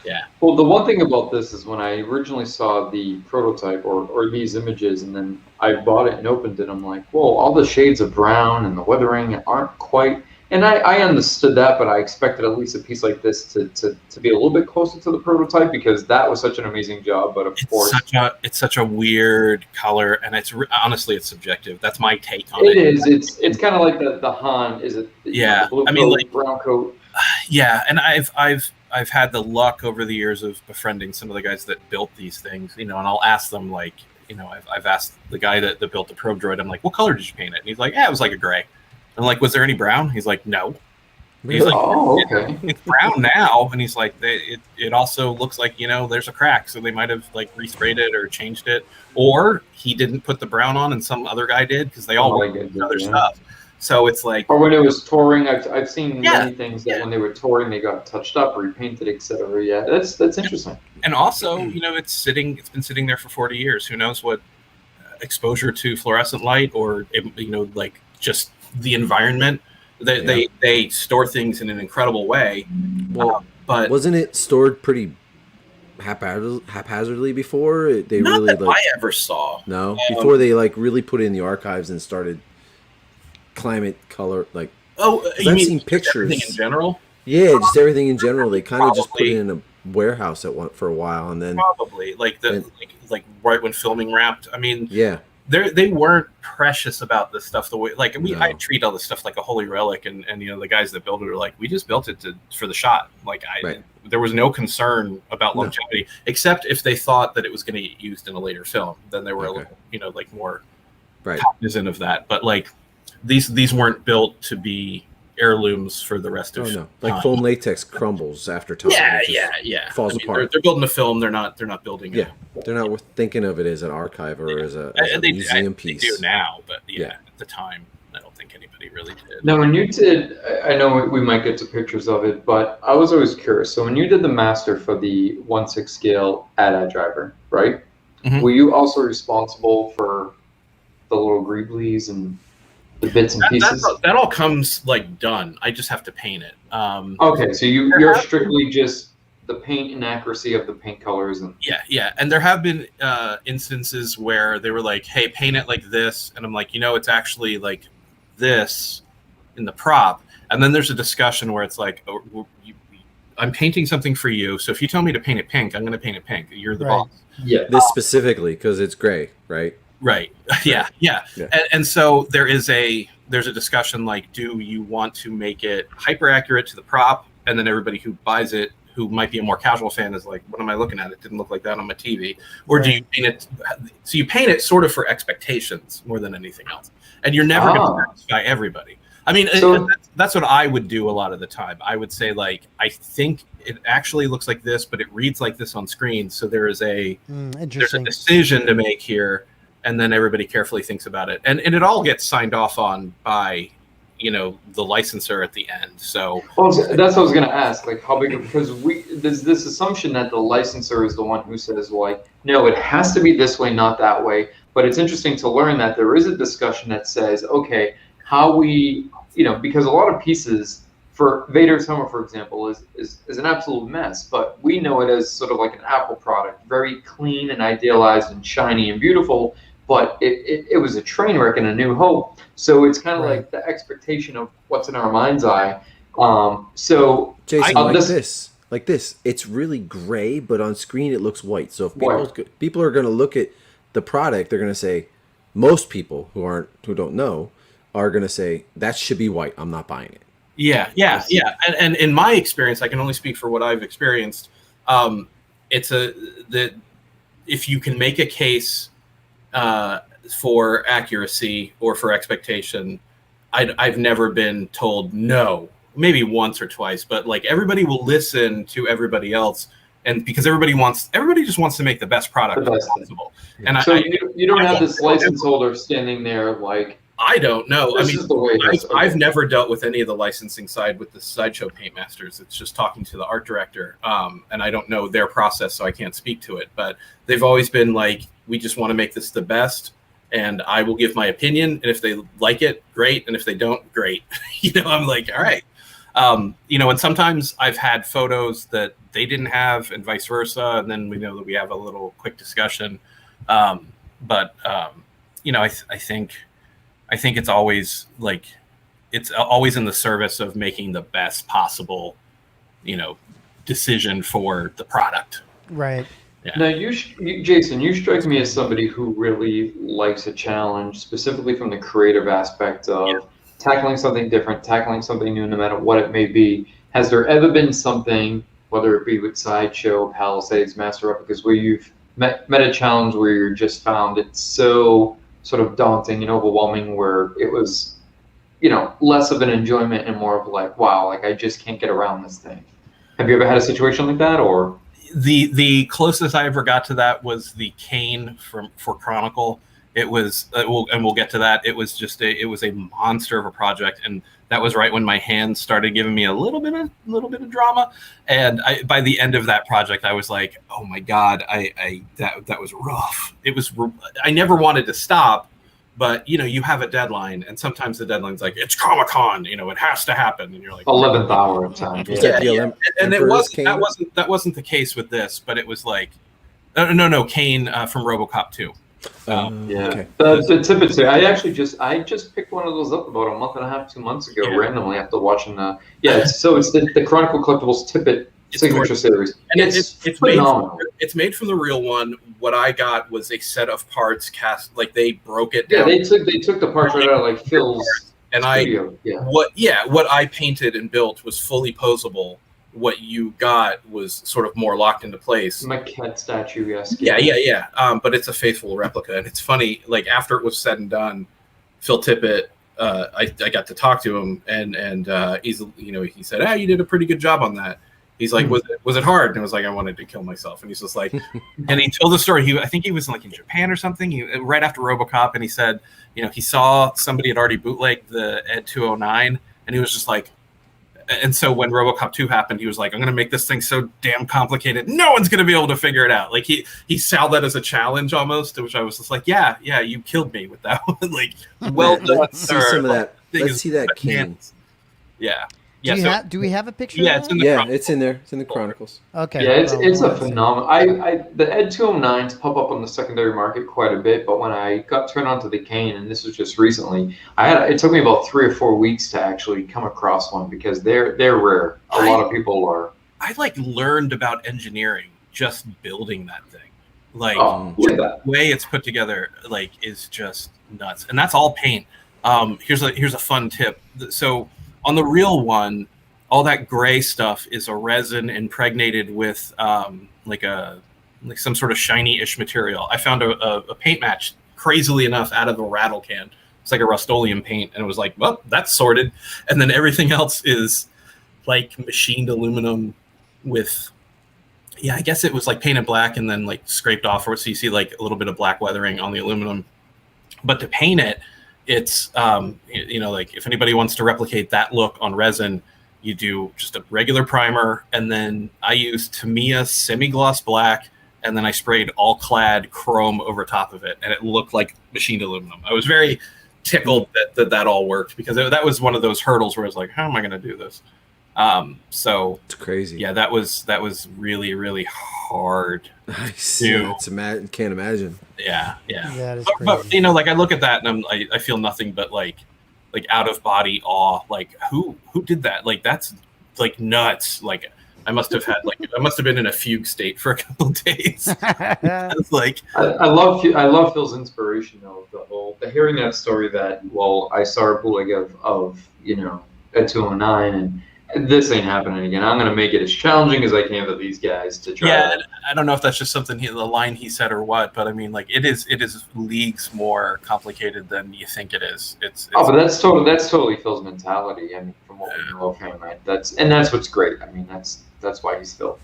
D: Yeah.
C: Well, the one thing about this is when I originally saw the prototype or these images, and then I bought it and opened it, I'm like, whoa, all the shades of brown and the weathering aren't quite. And I understood that, but I expected at least a piece like this to be a little bit closer to the prototype, because that was such an amazing job. But of course,
D: it's such a weird color, and honestly, it's subjective. That's my take on it.
C: It is. It's kind of like the Han. Is it?
D: Yeah.
C: The blue coat, brown coat.
D: Yeah, and I've had the luck over the years of befriending some of the guys that built these things, and I'll ask them like, I've asked the guy that built the Probe Droid, I'm like, what color did you paint it? And he's like, yeah, it was like a gray. I'm like, was there any brown? He's like, no. He's like,
C: okay.
D: It's brown now, and he's like, it also looks like there's a crack, so they might have like resprayed it or changed it, or he didn't put the brown on and some other guy did, because they all did other stuff. So it's like,
C: or when it was touring, I've seen many things that when they were touring, they got touched up, repainted, etc. Yeah, that's interesting.
D: And also, it's been sitting there for 40 years. Who knows what exposure to fluorescent light or like just the environment. They store things in an incredible way.
E: Well, but wasn't it stored pretty haphazardly before? They
D: not
E: really
D: that I ever saw.
E: No, before they like really put it in the archives and started climate color like.
D: Oh,
E: I've seen pictures.
D: Everything in general.
E: Yeah, just everything in general. They kind of just put it in a warehouse for a while, and then
D: probably like right when filming wrapped. I mean,
E: yeah.
D: They weren't precious about this stuff the way I treat all this stuff like a holy relic, and the guys that built it are like, we just built it for the shot. Like there was no concern about longevity, except if they thought that it was going to get used in a later film, then they were a little like more cognizant of that. But like these weren't built to be heirlooms for the rest of
E: like foam latex crumbles after time.
D: Yeah.
E: Falls apart.
D: They're building a film. They're not building.
E: They're not thinking of it as an archive or as a museum piece.
D: They do now, but at the time, I don't think anybody really did.
C: Now, when you did, I know we might get to pictures of it, but I was always curious. So when you did the master for the 1/6 scale AT-AT driver, right? Mm-hmm. Were you also responsible for the little greeblies and the bits and pieces?
D: That all comes like done. I just have to paint it.
C: Okay, so you're strictly just the paint and accuracy of the paint colors. And
D: and there have been instances where they were like, hey, paint it like this, and I'm like, it's actually like this in the prop. And then there's a discussion where it's like, I'm painting something for you, so if you tell me to paint it pink, I'm going to paint it pink. You're the boss.
C: Yeah,
E: this specifically because it's gray, right?
D: Right. Yeah. And so there's a discussion like, do you want to make it hyper accurate to the prop, and then everybody who buys it, who might be a more casual fan, is like, what am I looking at? It didn't look like that on my TV. Or do you paint it? So you paint it sort of for expectations more than anything else, and you're never going to satisfy everybody. I mean, that's what I would do a lot of the time. I would say like, I think it actually looks like this, but it reads like this on screen. So there's a decision to make here. And then everybody carefully thinks about it, and it all gets signed off on by, the licensor at the end. So
C: that's what I was going to ask, like how big, because there's this assumption that the licensor is the one who says, like, no, it has to be this way, not that way. But it's interesting to learn that there is a discussion that says, okay, how we, because a lot of pieces for Vader's helmet, for example, is an absolute mess, but we know it as sort of like an Apple product, very clean and idealized and shiny and beautiful. But it was a train wreck in A New Hope. So it's kind of like the expectation of what's in our mind's eye. So
E: Jason, like this, it's really gray, but on screen it looks white. So if people are going to look at the product, they're going to say, most people who don't know are going to say, that should be white. I'm not buying it. Yeah.
D: And in my experience, I can only speak for what I've experienced. if you can make a case for accuracy or for expectation, I've never been told no. Maybe once or twice, but like everybody will listen to everybody else, and because everybody just wants to make the best product possible. And
C: so you don't have this license holder standing there like,
D: I don't know. I mean,
C: is the way
D: I've never dealt with any of the licensing side with the Sideshow paint masters. It's just talking to the art director, and I don't know their process, so I can't speak to it. But they've always been like, we just want to make this the best, and I will give my opinion, and if they like it, great, and if they don't, great. I'm like, all right. And sometimes I've had photos that they didn't have and vice versa. And then we know that we have a little quick discussion. I think it's always always in the service of making the best possible, decision for the product.
B: Right.
C: Yeah. Now, Jason, you strike me as somebody who really likes a challenge, specifically from the creative aspect of tackling something different, tackling something new, no matter what it may be. Has there ever been something, whether it be with Sideshow, Palisades, Master Replicas, where you've met a challenge where you just found it so sort of daunting and overwhelming, where it was, less of an enjoyment and more of like, wow, like I just can't get around this thing? Have you ever had a situation like that, or?
D: The closest I ever got to that was the cane for Chronicle. It was, we'll get to that. It was a monster of a project, and that was right when my hands started giving me a little bit of drama. And by the end of that project, I was like, oh my god, that was rough. I never wanted to stop, but you have a deadline, and sometimes the deadline's like, it's Comic-Con, it has to happen, and you're like
C: 11th hour of time.
D: Yeah. And that wasn't the case with this, but it was like, no, Kane from RoboCop 2.
C: Okay. The Tippett series. I just picked one of those up about a month and a half, 2 months ago, randomly after watching it's the Chronicle Collectibles Tippett signature series.
D: And
C: it's phenomenal.
D: It's made from the real one. What I got was a set of parts cast, like they broke it down.
C: Yeah, they took the parts right out of like Phil's studio.
D: What I painted and built was fully posable. What you got was sort of more locked into place.
C: Maquette statue, yes.
D: Yeah. But it's a faithful replica, and it's funny. Like after it was said and done, Phil Tippett, I got to talk to him, and he's he said, "Ah, you did a pretty good job on that." He's like, "Was it hard?" And I was like, "I wanted to kill myself." And he's just like, and he told the story. I think he was like in Japan or something. Right after RoboCop, and he said, he saw somebody had already bootlegged the Ed 209, and he was just like. And so when RoboCop 2 happened, he was like, I'm going to make this thing so damn complicated, no one's going to be able to figure it out. Like he saw that as a challenge almost, which I was just like, yeah, you killed me with that one. Like, well done.
E: Let's see some of that. Let's see that cane.
D: Yeah.
B: Do we have a picture?
D: Yeah,
B: of that?
E: It's in there. It's in the Chronicles.
B: Okay.
C: Yeah, it's a phenomenal. The Ed 209s pop up on the secondary market quite a bit, but when I got turned on to the cane, and this was just recently, it took me about 3 or 4 weeks to actually come across one because they're rare. A lot of people are.
D: I learned about engineering just building that thing. Like
C: the
D: way it's put together, is just nuts, and that's all paint. Here's a fun tip. So. On the real one, all that gray stuff is a resin impregnated with some sort of shiny-ish material. I found a paint match, crazily enough, out of a rattle can. It's like a Rust-Oleum paint, and it was like, well, that's sorted. And then everything else is like machined aluminum with, I guess it was like painted black and then like scraped off, so you see like a little bit of black weathering on the aluminum. But to paint it, it's if anybody wants to replicate that look on resin, you do just a regular primer, and then I used Tamiya semi-gloss black, and then I sprayed all clad chrome over top of it, and it looked like machined aluminum. I was very tickled that all worked, because that was one of those hurdles where I was like, how am I going to do this? So
E: it's crazy.
D: Yeah, that was really, really hard.
E: I see. Can't imagine.
D: Yeah.
B: That is crazy.
D: But I look at that and I feel nothing but like out of body awe. Like who did that? Like that's like nuts. Like I must have been in a fugue state for a couple of days. It's like
C: I love Phil's inspiration though. The hearing that story that I saw a bootleg of Ed 209 this ain't happening again. I'm gonna make it as challenging as I can for these guys to try.
D: Yeah, I don't know if that's just something the line he said or what, but I mean, like it is leagues more complicated than you think it is. It's
C: but that's totally Phil's mentality. I mean, from what we know of him, right? That's what's great. I mean, that's why he's Phil,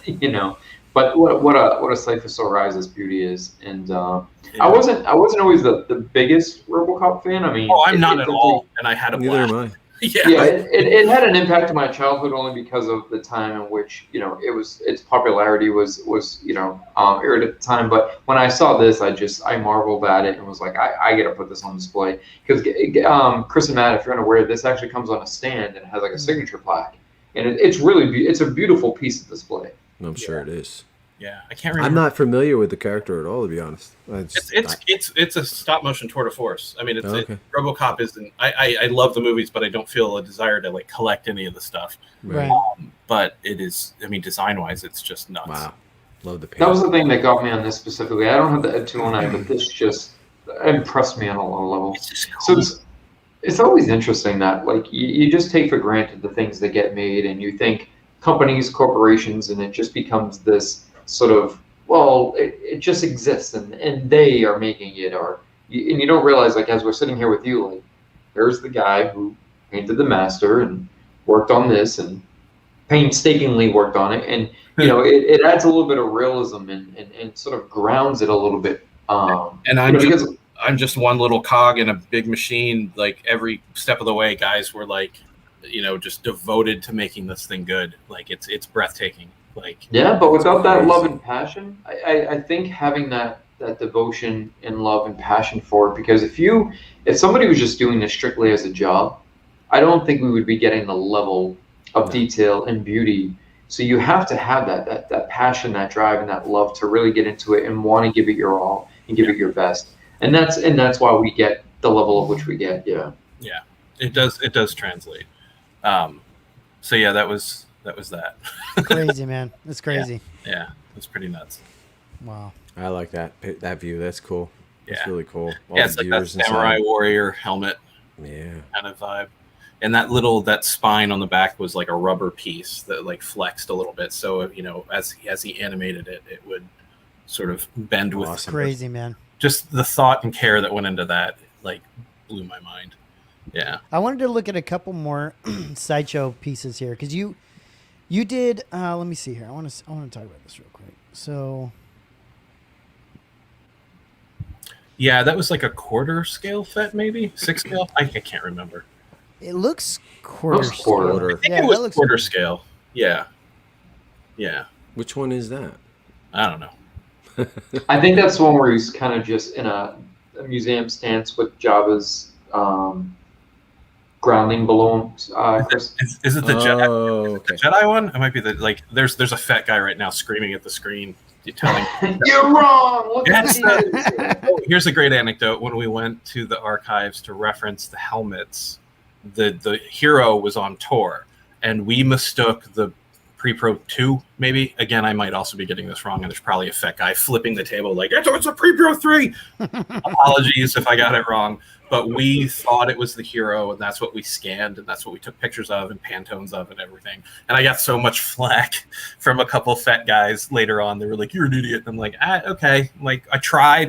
C: you know. But what a sight for sore eyes this beauty is, and I wasn't always the biggest RoboCop fan. I mean,
D: I'm not at all, and I had a blast.
E: Neither am I.
D: Yeah,
C: it had an impact on my childhood only because of the time in which its popularity was aired at the time. But when I saw this, I marveled at it and was like, I got to put this on display because Chris and Matt, if you're unaware, this actually comes on a stand and has like a signature plaque, and it's a beautiful piece of display.
E: I'm sure it is.
D: Yeah, I can't remember.
E: I'm not familiar with the character at all, to be honest.
D: It's a stop motion tour de force. I mean,
E: okay.
D: RoboCop isn't. I love the movies, but I don't feel a desire to like collect any of the stuff.
B: Right.
D: But it is. I mean, design wise, it's just nuts.
E: Wow, love the paint.
C: That was the thing that got me on this specifically. I don't have the Ed 209, but this just impressed me on a lot of levels.
D: It's just cool.
C: So it's always interesting that like you just take for granted the things that get made, and you think companies, corporations, and it just becomes this sort of, well, it just exists and they are making it, and you don't realize, like, as we're sitting here with you, like, there's the guy who painted the master and worked on this and painstakingly worked on it, and it adds a little bit of realism and sort of grounds it a little bit.
D: And I'm just one little cog in a big machine. Like every step of the way, guys were like, just devoted to making this thing good. Like it's breathtaking. Like
C: but without that love and passion, I think having that devotion and love and passion for it, because if somebody was just doing this strictly as a job, I don't think we would be getting the level of detail and beauty. So you have to have that passion, that drive, and that love to really get into it and want to give it your all and give it your best. And that's why we get the level of which we get. Yeah,
D: it does translate. So yeah, that was that.
B: Crazy, man. That's crazy.
D: Yeah, it's pretty nuts.
B: Wow.
E: I like that view. That's cool. That's really cool.
D: It's like that samurai warrior helmet.
E: Yeah.
D: Kind of vibe. And that spine on the back was like a rubber piece that like flexed a little bit. So, as he animated it, it would sort of bend with.
B: That's crazy, man.
D: Just the thought and care that went into that, like, blew my mind. Yeah.
B: I wanted to look at a couple more Sideshow pieces here because you did. Let me see here. I want to talk about this real quick. So.
D: Yeah, that was like a quarter scale fet, maybe 6 scale. I can't remember.
B: It looks quarter scale.
C: Quarter.
D: I think it was quarter scale. Yeah. Yeah.
E: Which one is that?
D: I don't know.
C: I think that's the one where he's kind of just in a museum stance with Jabba's grounding below him.
D: Is it the Jedi?
E: Oh, okay.
D: The Jedi one? It might be there's a fat guy right now screaming at the screen. You're telling
C: You're wrong. Look
D: Yes.
C: at
D: Here's a great anecdote. When we went to the archives to reference the helmets, the hero was on tour, and we mistook the Pre-Pro 2, maybe. Again, I might also be getting this wrong, and there's probably a fat guy flipping the table like, it's a Pre-Pro 3! Apologies if I got it wrong. But we thought it was the hero, and that's what we scanned, and that's what we took pictures of and Pantones of and everything. And I got so much flack from a couple fat guys later on. They were like, you're an idiot. And I'm like, okay. I'm like,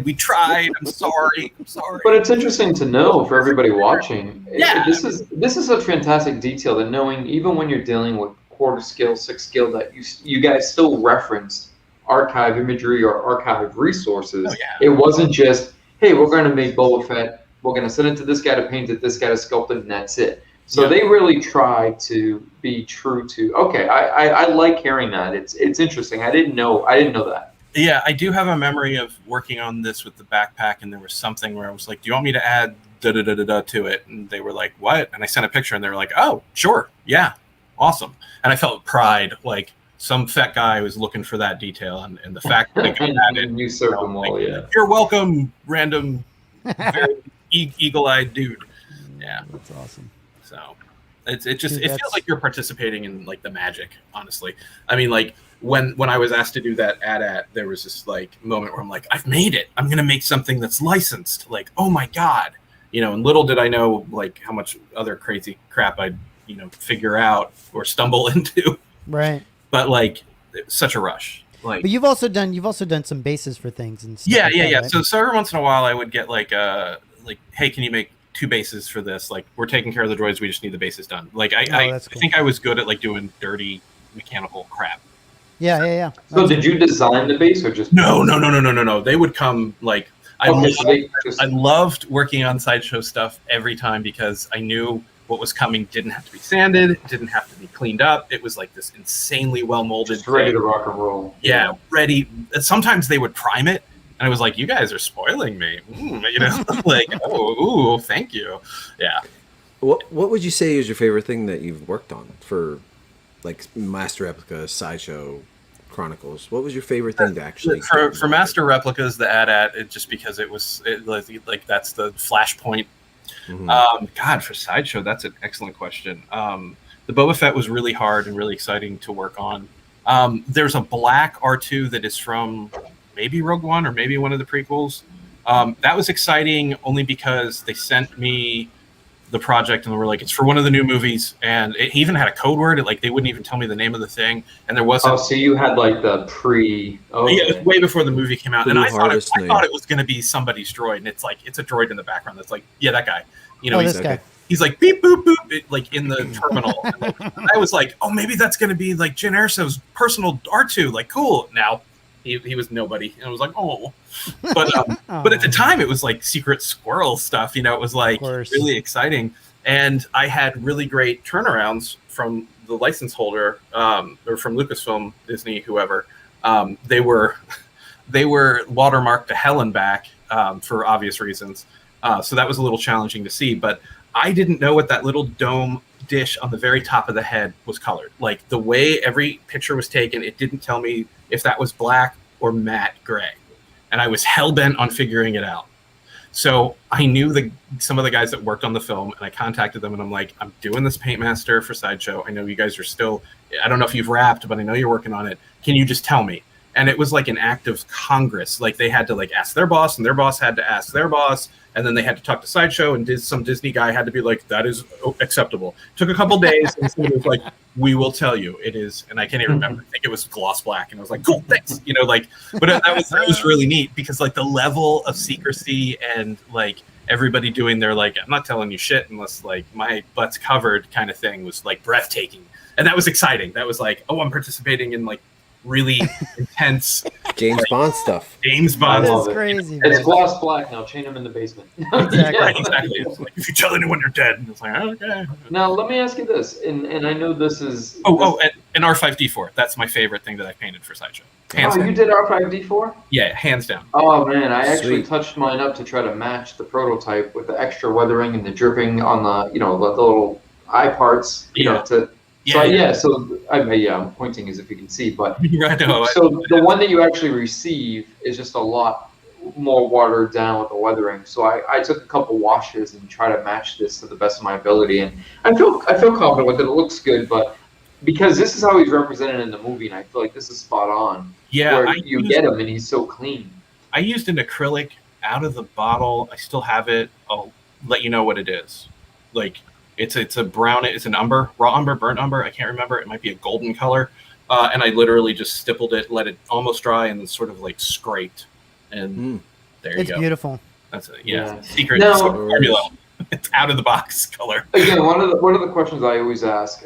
D: we tried. I'm sorry.
C: But it's interesting to know for everybody watching.
D: Yeah.
C: This is a fantastic detail, that knowing even when you're dealing with quarter scale, 6 scale, that you guys still referenced archive imagery or archive resources.
D: Oh, yeah.
C: It wasn't just, hey, we're going to make Boba Fett. We're going to send it to this guy to paint it, this guy to sculpt it, and that's it. So they really tried to be true to. Okay, I like hearing that. It's interesting. I didn't know that.
D: Yeah, I do have a memory of working on this with the backpack, and there was something where I was like, do you want me to add da-da-da-da-da to it? And they were like, what? And I sent a picture, and they were like, oh, sure, yeah, awesome. And I felt pride, like some fat guy was looking for that detail, and the fact that they got that in.
C: You serve them all, yeah.
D: You're welcome, random, very eagle-eyed dude. Yeah,
B: that's awesome.
D: So it feels like you're participating in like the magic, honestly. I mean, like when I was asked to do that ad, there was this like moment where I'm like, I've made it. I'm gonna make something that's licensed. Like, oh my god, and little did I know like how much other crazy crap I'd figure out or stumble into.
B: Right.
D: But like, such a rush. Like,
B: but you've also done some bases for things and stuff.
D: Yeah,
B: like
D: yeah,
B: that,
D: yeah.
B: Right?
D: So every once in a while, I would get like, hey, can you make 2 bases for this? Like, we're taking care of the droids. We just need the bases done. Like, I think I was good at like doing dirty mechanical crap.
B: Yeah.
C: So did you design the base or just?
D: No. They would come like. I loved working on Sideshow stuff every time because I knew what was coming didn't have to be sanded, didn't have to be cleaned up. It was like this insanely well molded,
C: just ready to rock and roll.
D: Yeah, ready. Sometimes they would prime it, and I was like, "You guys are spoiling me," like, "Oh, thank you." Yeah.
E: What would you say is your favorite thing that you've worked on for, like, Master Replicas, Sideshow, Chronicles? What was your favorite thing to actually
D: for Master Replicas? The AT-AT, it just because it was like that's the flashpoint. Mm-hmm. God, for Sideshow, that's an excellent question. The Boba Fett was really hard and really exciting to work on. There's a black R2 that is from maybe Rogue One or maybe one of the prequels. That was exciting only because they sent me the project and they were like, it's for one of the new movies, and it even had a code word. They wouldn't even tell me the name of the thing, and there wasn't.
C: Oh, so you had like the pre?
D: Okay. Yeah, it was way before the movie came out, and I thought it was going to be somebody's droid, and it's a droid in the background that's like, yeah, that guy.
B: This guy.
D: He's like beep boop boop, like in the terminal. And I was like, oh, maybe that's going to be like Jyn Erso's personal R2. Like, cool. Now he was nobody, and I was like, oh. But at the time, it was like secret squirrel stuff. It was like really exciting, and I had really great turnarounds from the license holder, or from Lucasfilm, Disney, whoever. They were watermarked to hell and back for obvious reasons. So that was a little challenging to see, but I didn't know what that little dome dish on the very top of the head was colored. Like, the way every picture was taken, it didn't tell me if that was black or matte gray. And I was hell-bent on figuring it out. So I knew some of the guys that worked on the film, and I contacted them, and I'm like, I'm doing this Paint Master for Sideshow. I know you guys are still, I don't know if you've wrapped, but I know you're working on it. Can you just tell me? And it was like an act of Congress. Like, they had to ask their boss, and their boss had to ask their boss, and then they had to talk to Sideshow, and some Disney guy had to be like, that is acceptable. Took a couple days, and somebody was like, we will tell you it is. And I can't even remember. I think it was gloss black, and I was like, cool, thanks. But that was really neat because the level of secrecy and everybody doing their I'm not telling you shit unless my butt's covered kind of thing was breathtaking. And that was exciting. That was I'm participating in really intense
E: James Bond stuff.
D: James Bond.
B: That's crazy.
C: It's gloss black now. Chain them in the basement.
B: Exactly.
D: Right, exactly. It's if you tell anyone you're dead, and it's okay.
C: Now let me ask you this, and I know this is.
D: And R5D4. That's my favorite thing that I painted for Sideshow. Hands down.
C: You did R5D4?
D: Yeah, hands down.
C: Oh man, I actually touched mine up to try to match the prototype with the extra weathering and the dripping on the the little eye parts. I'm pointing as if you can see, but the one that you actually receive is just a lot more watered down with the weathering. So I took a couple washes and try to match this to the best of my ability, and I feel confident with it. It looks good, but because this is how he's represented in the movie, and I feel like this is spot on. Yeah, where you get him and he's so clean.
D: I used an acrylic out of the bottle. I still have it. I'll let you know what it is. It's a brown. It's an umber, raw umber, burnt umber. I can't remember. It might be a golden color. And I literally just stippled it, let it almost dry, and then sort of scraped. And there you go.
B: It's beautiful.
D: That's it. Yeah. Secret formula. It's out of the box color.
C: Again, one of the questions I always ask,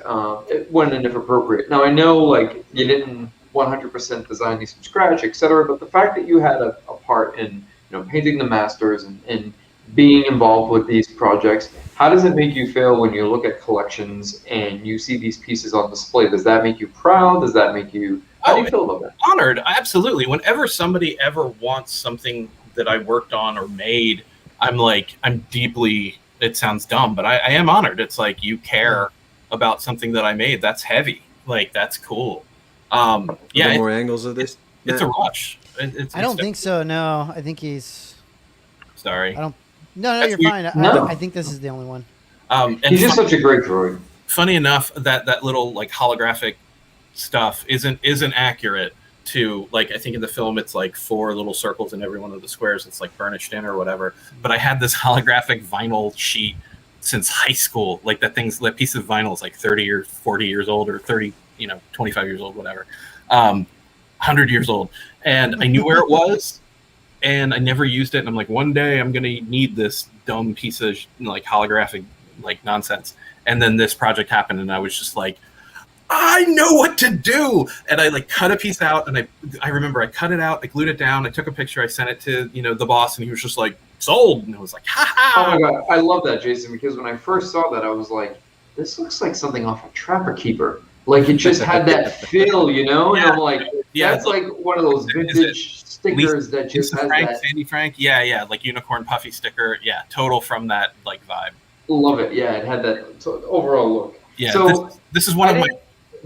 C: when and if appropriate. Now I know you didn't 100% design these from scratch, etc. But the fact that you had a part in painting the masters and being involved with these projects, how does it make you feel when you look at collections and you see these pieces on display? Does that make you proud? Does that make you... How do you feel about that?
D: Honored, absolutely. Whenever somebody ever wants something that I worked on or made, I'm deeply... It sounds dumb, but I am honored. It's you care about something that I made. That's heavy. That's cool.
E: More angles of this?
D: It's a rush.
B: I don't think so, no. I think he's...
D: Sorry.
B: I don't... No, you're fine. I think this is the only one.
C: And he's just such a great droid.
D: Funny enough, that little holographic stuff isn't accurate to I think in the film it's 4 little circles in every one of the squares. It's burnished in or whatever. But I had this holographic vinyl sheet since high school. Like that piece of vinyl is like 30 or 40 years old, or 30, 25 years old, whatever, 100 years old. And I knew where it was, and I never used it. And I'm like, one day I'm gonna need this dumb piece of like holographic like nonsense. And then this project happened, and I was just like, I know what to do. And I like cut a piece out, and I remember I cut it out, I glued it down, I took a picture, I sent it to the boss, and he was just like, sold. And I was like, ha ha.
C: Oh my god, I love that, Jason, because when I first saw that, I was like, this looks like something off of Trapper Keeper. Like it just had that feel, And I'm like, that's like one of those vintage stickers that just has that.
D: Sandy Frank, yeah, like unicorn puffy sticker, total from that like vibe.
C: Love it, yeah. It had that overall look.
D: Yeah,
C: so
D: this is one of my.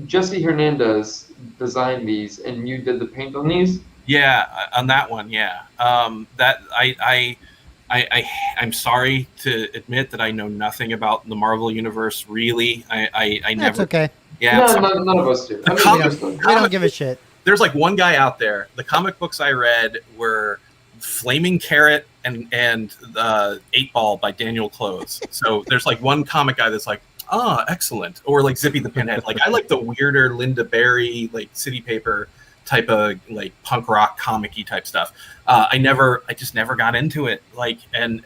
C: Jesse Hernandez designed these, and you did the paint on these.
D: Yeah, on that one, yeah. That I'm sorry to admit that I know nothing about the Marvel universe. Really, I never.
B: That's okay.
C: Yeah, none of us do.
B: We don't give a shit.
D: There's like one guy out there. The comic books I read were Flaming Carrot and 8 Ball by Daniel Close. So there's like one comic guy that's like, excellent. Or like Zippy the Pinhead. Like I like the weirder Linda Barry, like City Paper type of like punk rock comic-y type stuff. I just never got into it. Like, and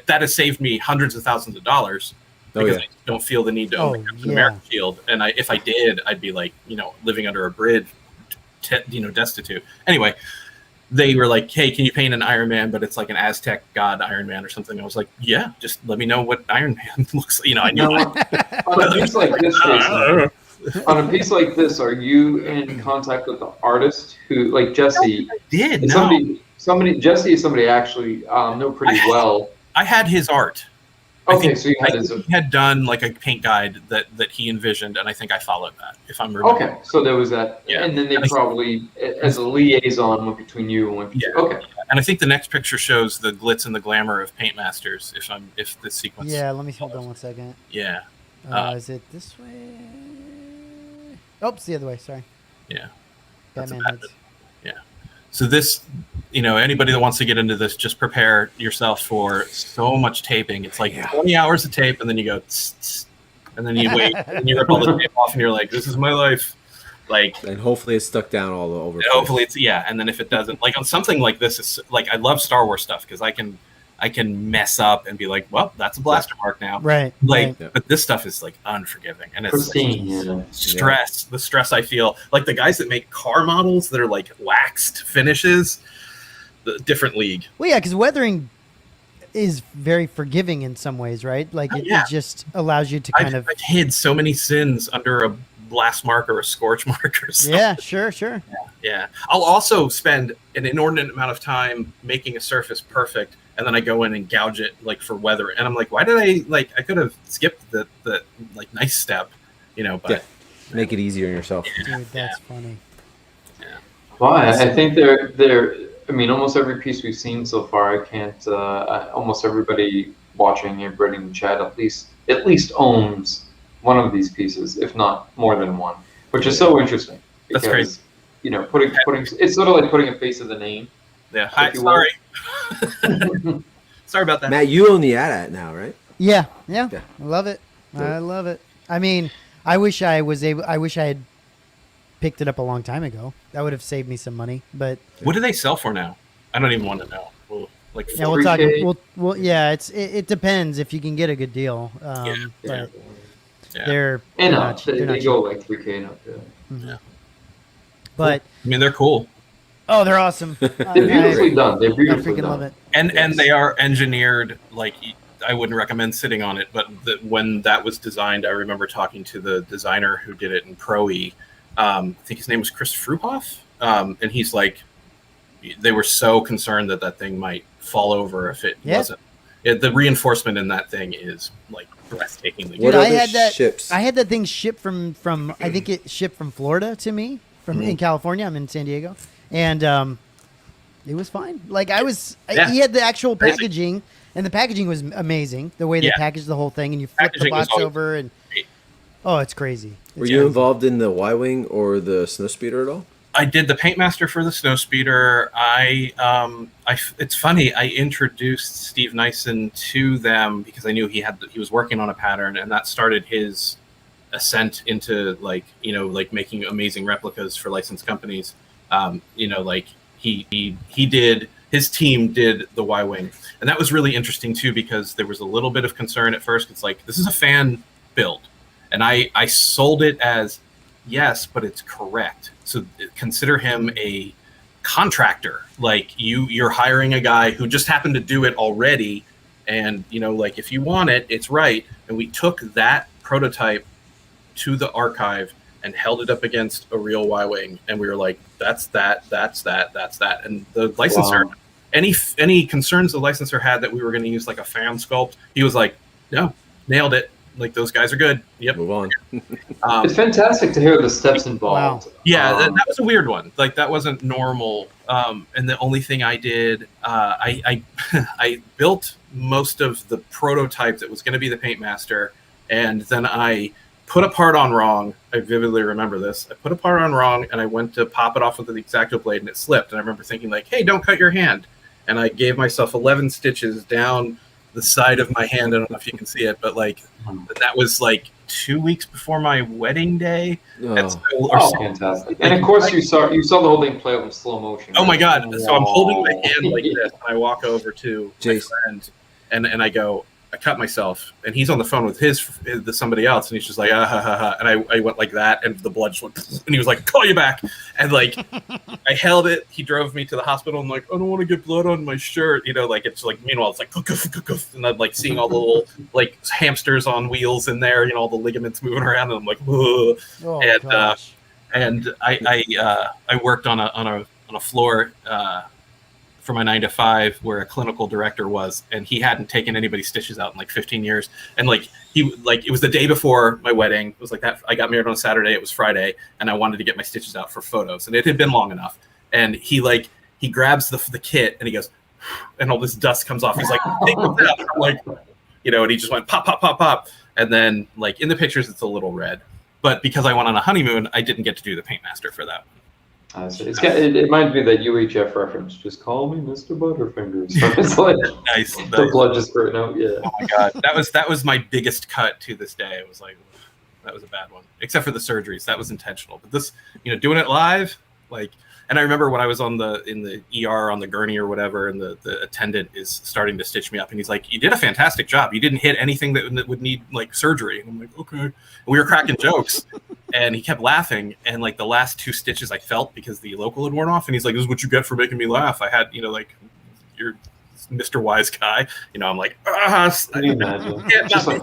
D: that has saved me hundreds of thousands of dollars because I don't feel the need to own the Captain America shield. And if I did, I'd be like, living under a bridge, destitute. Anyway, they were like, hey, can you paint an Iron Man, but it's like an Aztec god Iron Man or something? I was like, yeah, just let me know what Iron Man looks like. I knew
C: on a piece like this, Jason, on a piece like this, are you in contact with the artist who, like Jesse?
D: I did.
C: Jesse is somebody I actually know pretty well.
D: I had his art.
C: Okay, so he
D: had done like a paint guide that he envisioned, and I think I followed that. If I'm remembering.
C: Okay, so there was that, and then they probably, as a liaison, went between you and went between you. Okay.
D: And I think the next picture shows the glitz and the glamour of Paint Masters. If the sequence.
B: Yeah, let me hold on 1 second.
D: Yeah.
B: Is it this way? Oh, it's the other way. Sorry.
D: Yeah.
B: Batman heads.
D: Yeah. So this, anybody that wants to get into this, just prepare yourself for so much taping. It's like 20 hours of tape, and then you go, tss, tss, and then you wait, and you rip all the tape off, and you're like, this is my life. Like,
E: and hopefully it's stuck down all over.
D: Hopefully it's and then if it doesn't, like on something like this, it's like I love Star Wars stuff because I can mess up and be like, well, that's a blaster mark now.
B: Right.
D: Like, but this stuff is like unforgiving, and it's stress. The stress I feel, like the guys that make car models that are like waxed finishes, the different league.
B: Well, yeah, because weathering is very forgiving in some ways, right? Like it just allows you to kind of.
D: I've hid so many sins under a blast mark or a scorch mark or something.
B: Yeah, sure.
D: Yeah. I'll also spend an inordinate amount of time making a surface perfect, and then I go in and gouge it like for weather, and I'm like, why did I could have skipped the like nice step, but
E: make it easier on yourself.
B: Dude, that's funny.
C: Yeah. Well, I think they're I mean, almost every piece we've seen so far, I can't almost everybody watching and reading the chat at least owns one of these pieces, if not more than one, which is so interesting. Because,
D: that's crazy.
C: Putting it's sort of like putting a face of the name.
D: Yeah. Hi, sorry. Sorry about that.
E: Matt, you own the AT-AT now, right?
B: Yeah. I love it. I love it. I mean, I wish I had picked it up a long time ago. That would have saved me some money. But
D: what do they sell for now? I don't even want to know. Like
B: we'll talk. It depends if you can get a good deal. But they're not
C: they go like $3K and up.
D: Yeah.
B: But
D: I mean, they're cool.
B: Oh, they're awesome.
C: They're beautifully done. They're beautifully
B: freaking
C: done.
B: Love it.
D: And they are engineered like I wouldn't recommend sitting on it, but when that was designed, I remember talking to the designer who did it in Pro-E. I think his name was Chris Fruhoff, and he's like, they were so concerned that thing might fall over if it wasn't. The reinforcement in that thing is like breathtakingly.
B: Dude, I had that thing shipped from I think it shipped from Florida to me in California. I'm in San Diego, and it was fine. Like he had the actual packaging, and the packaging was amazing. The way they packaged the whole thing, and you flip the box over, and it's crazy.
E: Were you involved in the Y-Wing or the Snowspeeder at all?
D: I did the Paintmaster for the Snowspeeder. It's funny. I introduced Steve Nyson to them because I knew he was working on a pattern, and that started his ascent into like making amazing replicas for licensed companies. His team did the Y-Wing, and that was really interesting too because there was a little bit of concern at first. It's like, this is a fan build, and I sold it as yes, but it's correct. So consider him a contractor. Like you're hiring a guy who just happened to do it already, and if you want it, it's right. And we took that prototype to the archive and held it up against a real Y-Wing, and we were like, that's that. And the licensor, any concerns the licensor had that we were going to use like a fan sculpt, he was like, no, nailed it. Like, those guys are good. Yep.
E: Move on.
C: It's fantastic to hear the steps involved.
B: Wow.
D: Yeah, that was a weird one. Like, that wasn't normal. And the only thing I did, I built most of the prototype that was going to be the Paintmaster, and then I put a part on wrong. I vividly remember this. I put a part on wrong, and I went to pop it off with the X-Acto blade, and it slipped. And I remember thinking, like, hey, don't cut your hand. And I gave myself 11 stitches down the side of my hand. I don't know if you can see it, but like that was like 2 weeks before my wedding day.
C: Fantastic! And of course, you saw the whole thing play out in slow motion.
D: Oh my god! So I'm holding my hand like this, and I walk over to
E: Jason,
D: my friend, and I go, I cut myself, and he's on the phone with somebody else, and he's just like, and I went like that, and the blood just went, and he was like, call you back, and like, I held it. He drove me to the hospital. I'm like, I don't want to get blood on my shirt, like it's like. Meanwhile, it's like, and I'm like seeing all the little like hamsters on wheels in there, all the ligaments moving around, and I'm like, whoa. And I worked on a floor. For my 9 to 5 where a clinical director was, and he hadn't taken anybody's stitches out in like 15 years. And like, it was the day before my wedding. It was like that. I got married on a Saturday. It was Friday, and I wanted to get my stitches out for photos, and it had been long enough. And he grabs the kit, and he goes, and all this dust comes off. He's like, take this out. I'm like, and he just went pop, pop, pop, pop. And then like in the pictures, it's a little red, but because I went on a honeymoon, I didn't get to do the Paintmaster for that.
C: It reminds me of that UHF reference. Just call me Mr. Butterfingers. It's like
D: nice.
C: The blood just spurting out. Yeah.
D: Oh my god, that was my biggest cut to this day. It was like, that was a bad one. Except for the surgeries, that was intentional. But this, doing it live, like. And I remember when I was in the ER on the gurney or whatever, and the attendant is starting to stitch me up, and he's like, "You did a fantastic job. You didn't hit anything that would need like surgery." And I'm like, "Okay." And we were cracking jokes, and he kept laughing. And like the last 2 stitches I felt because the local had worn off, and he's like, "This is what you get for making me laugh." I had, like, you're Mr. Wise Guy. I'm like,
C: Can you imagine? Just like,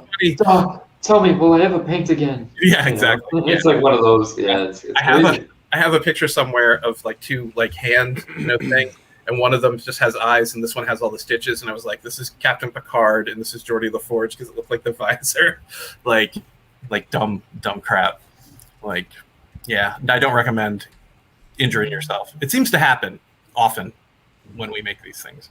C: tell me, will I ever paint again?
D: Yeah, exactly.
C: It's like one of those. Yeah, it's crazy.
D: I have a picture somewhere of like 2 like hand things, and one of them just has eyes, and this one has all the stitches. And I was like, this is Captain Picard, and this is Geordie LaForge because it looked like the visor, like dumb crap. Like, yeah, I don't recommend injuring yourself. It seems to happen often when we make these things.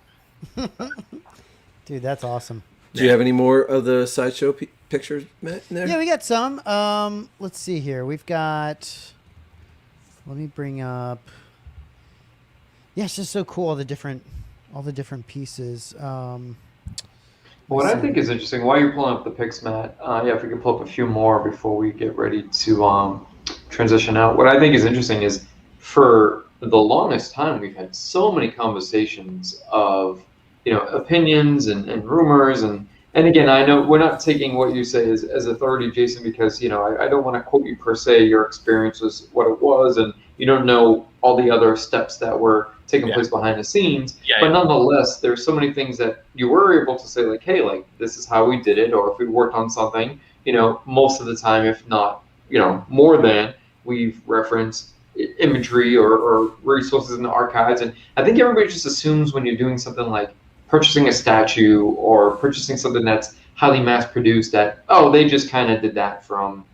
B: Dude, that's awesome.
E: Do you have any more of the Sideshow pictures, Matt? In there?
B: Yeah, we got some. Let's see here. We've got. Let me bring up. Yeah, it's just so cool, all the different pieces.
C: What I think is interesting, while you're pulling up the pics, Matt, if we can pull up a few more before we get ready to transition out. What I think is interesting is, for the longest time, we've had so many conversations of, opinions and rumors, and again, I know we're not taking what you say as authority, Jason, because, I don't want to quote you per se. Your experience was what it was, and you don't know all the other steps that were taking place behind the scenes. But nonetheless, there's so many things that you were able to say, like, hey, like, this is how we did it, or if we worked on something, most of the time, if not, more than, we've referenced imagery or resources in the archives. And I think everybody just assumes when you're doing something like purchasing a statue or purchasing something that's highly mass produced that, they just kind of did that from,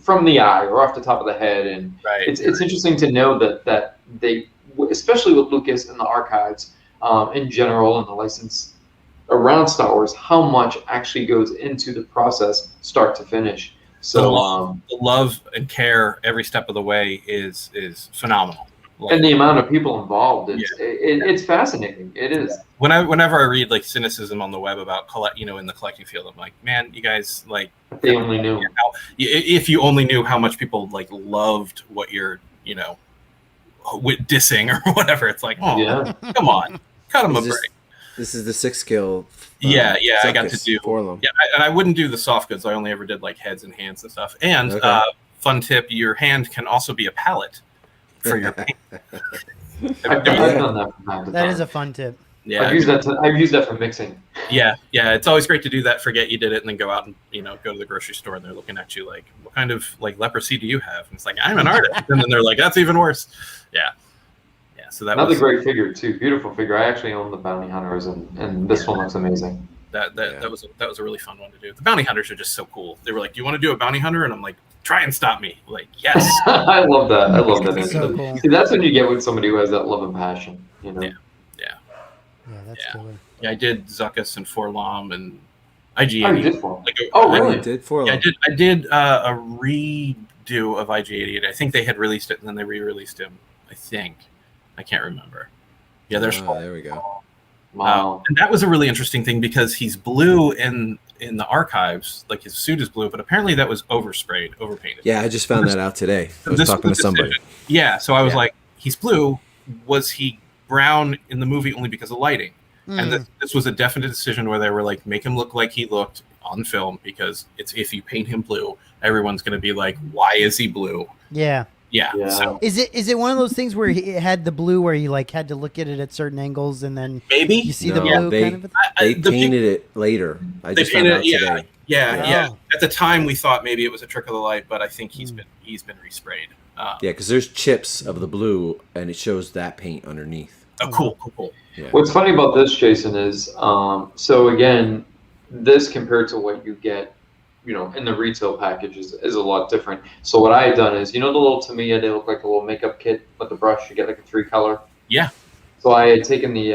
C: from the eye or off the top of the head. And it's interesting to know that they, especially with Lucas and the archives in general and the license around Star Wars, how much actually goes into the process start to finish. So
D: the love and care every step of the way is phenomenal. Like,
C: and the amount of people involved, it's fascinating. It is.
D: Whenever I read like cynicism on the web about in the collecting field, I'm like, man, you guys like.
C: If they only knew.
D: If you only knew how much people like loved what you're, dissing or whatever. It's like, oh, yeah. Come on, cut them a break.
E: This is the 6 scale.
D: I got to do.
E: Forlum.
D: Yeah, and I wouldn't do the soft goods. I only ever did like heads and hands and stuff. And fun tip: your hand can also be a palette for your paint.
C: I've done that from time to time.
B: That is a fun tip.
C: Yeah, I've used that for mixing.
D: Yeah. It's always great to do that. Forget you did it, and then go out and go to the grocery store, and they're looking at you like, "What kind of like leprosy do you have?" And it's like, "I'm an artist," and then they're like, "That's even worse." Yeah. So that
C: another great figure too. Beautiful figure. I actually own the Bounty Hunters, and this one looks amazing.
D: That was a really fun one to do. The Bounty Hunters are just so cool. They were like, "Do you want to do a Bounty Hunter?" And I'm like, "Try and stop me!" Like, yes.
C: I love that. I love that.
B: So cool.
C: See, that's when you get with somebody who has that love and passion.
B: Yeah, that's cool.
D: Yeah, I did Zuckus and Forlom and IG.
C: Oh, you did Forlom.
E: Really? You did Forlom?
D: Yeah, I did a redo of IG-88. I think they had released it and then they re-released him. I think. I can't remember. Yeah, there's.
E: There we go.
C: Wow.
D: And that was a really interesting thing because he's blue in the archives, like his suit is blue, but apparently that was oversprayed, overpainted.
E: Yeah, I just found that out today. I was talking to somebody.
D: Yeah, so I was like, he's blue. Was he brown in the movie only because of lighting? And this was a definite decision where they were like, make him look like he looked on film, because if you paint him blue, everyone's going to be like, why is he blue?
B: Yeah.
D: So
B: is it one of those things where it had the blue where you like had to look at it at certain angles and then
D: maybe
B: you see the blue
E: they,
B: kind of
E: they painted it later. I just found out today.
D: Yeah. At the time we thought maybe it was a trick of the light, but I think he's been resprayed.
E: Because there's chips of the blue and it shows that paint underneath.
D: Oh, cool.
E: Yeah.
C: What's funny about this, Jason, is so again, this compared to what you get, in the retail package is a lot different. So what I had done is, the little Tamiya, they look like a little makeup kit with the brush. You get like a 3-color. Yeah. So I had taken the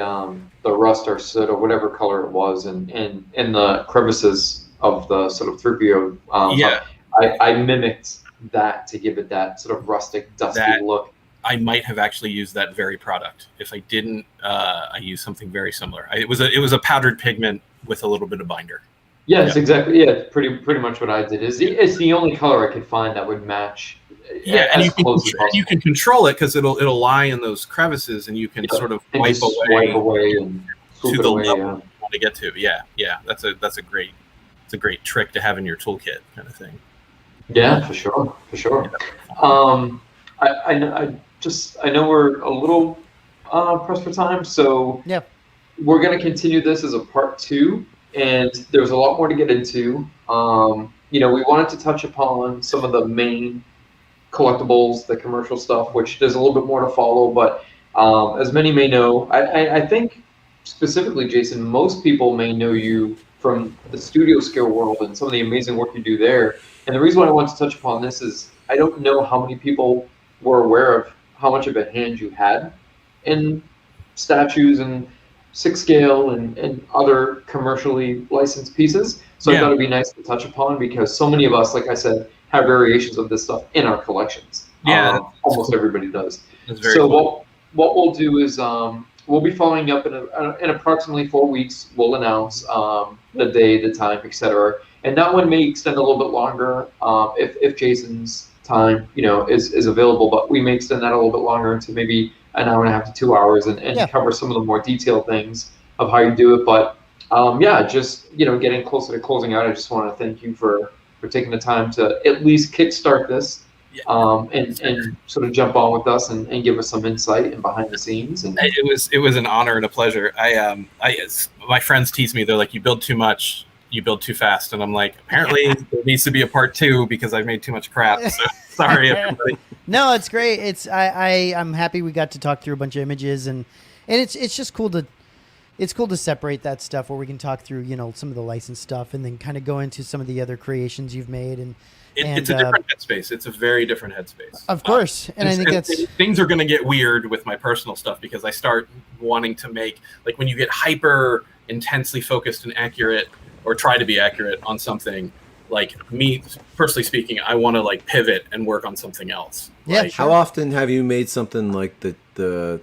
C: rust or soot or whatever color it was, and in the crevices of the sort of 3PO. I mimicked that to give it that sort of rustic, dusty look.
D: I might have actually used that very product. If I didn't, I used something very similar. It was a powdered pigment with a little bit of binder.
C: Yes, exactly. Yeah, pretty much what I did. It's the only color I could find that would match.
D: And you can control it because it'll lie in those crevices, and you can sort of wipe away
C: and
D: to the level you want to get to. Yeah. That's a great trick to have in your toolkit, kind of thing.
C: Yeah, for sure. I know we're a little pressed for time, so we're going to continue this as a part 2. And there's a lot more to get into. We wanted to touch upon some of the main collectibles, the commercial stuff, which there's a little bit more to follow. But as many may know, I think specifically, Jason, most people may know you from the studio scale world and some of the amazing work you do there. And the reason why I want to touch upon this is I don't know how many people were aware of how much of a hand you had in statues and 6 scale and other commercially licensed pieces. So I thought it'd be nice to touch upon because so many of us, like I said, have variations of this stuff in our collections. Almost everybody does. So cool. What we'll do is we'll be following up in approximately 4 weeks. We'll announce the day, the time, etc. And that one may extend a little bit longer if Jason's time, is available. But we may extend that a little bit longer into maybe an hour and a half to 2 hours and cover some of the more detailed things of how you do it. But just getting closer to closing out, I just want to thank you for taking the time to at least kickstart this and sort of jump on with us and give us some insight and behind the scenes. And
D: it was an honor and a pleasure. My friends tease me. They're like, you build too much, you build too fast. And I'm like, apparently there needs to be a part 2 because I've made too much crap. So sorry, everybody.
B: No, it's great. I'm happy we got to talk through a bunch of images and it's just cool to separate that stuff where we can talk through, some of the licensed stuff and then kind of go into some of the other creations you've made
D: it's a different headspace. It's a very different headspace.
B: Of course. And I think that's
D: things are going to get weird with my personal stuff because I start wanting to make, like when you get hyper intensely focused and accurate or try to be accurate on something, like me personally speaking, I want to like pivot and work on something else.
B: Yeah.
D: Like,
B: Sure.
E: How often have you made something like the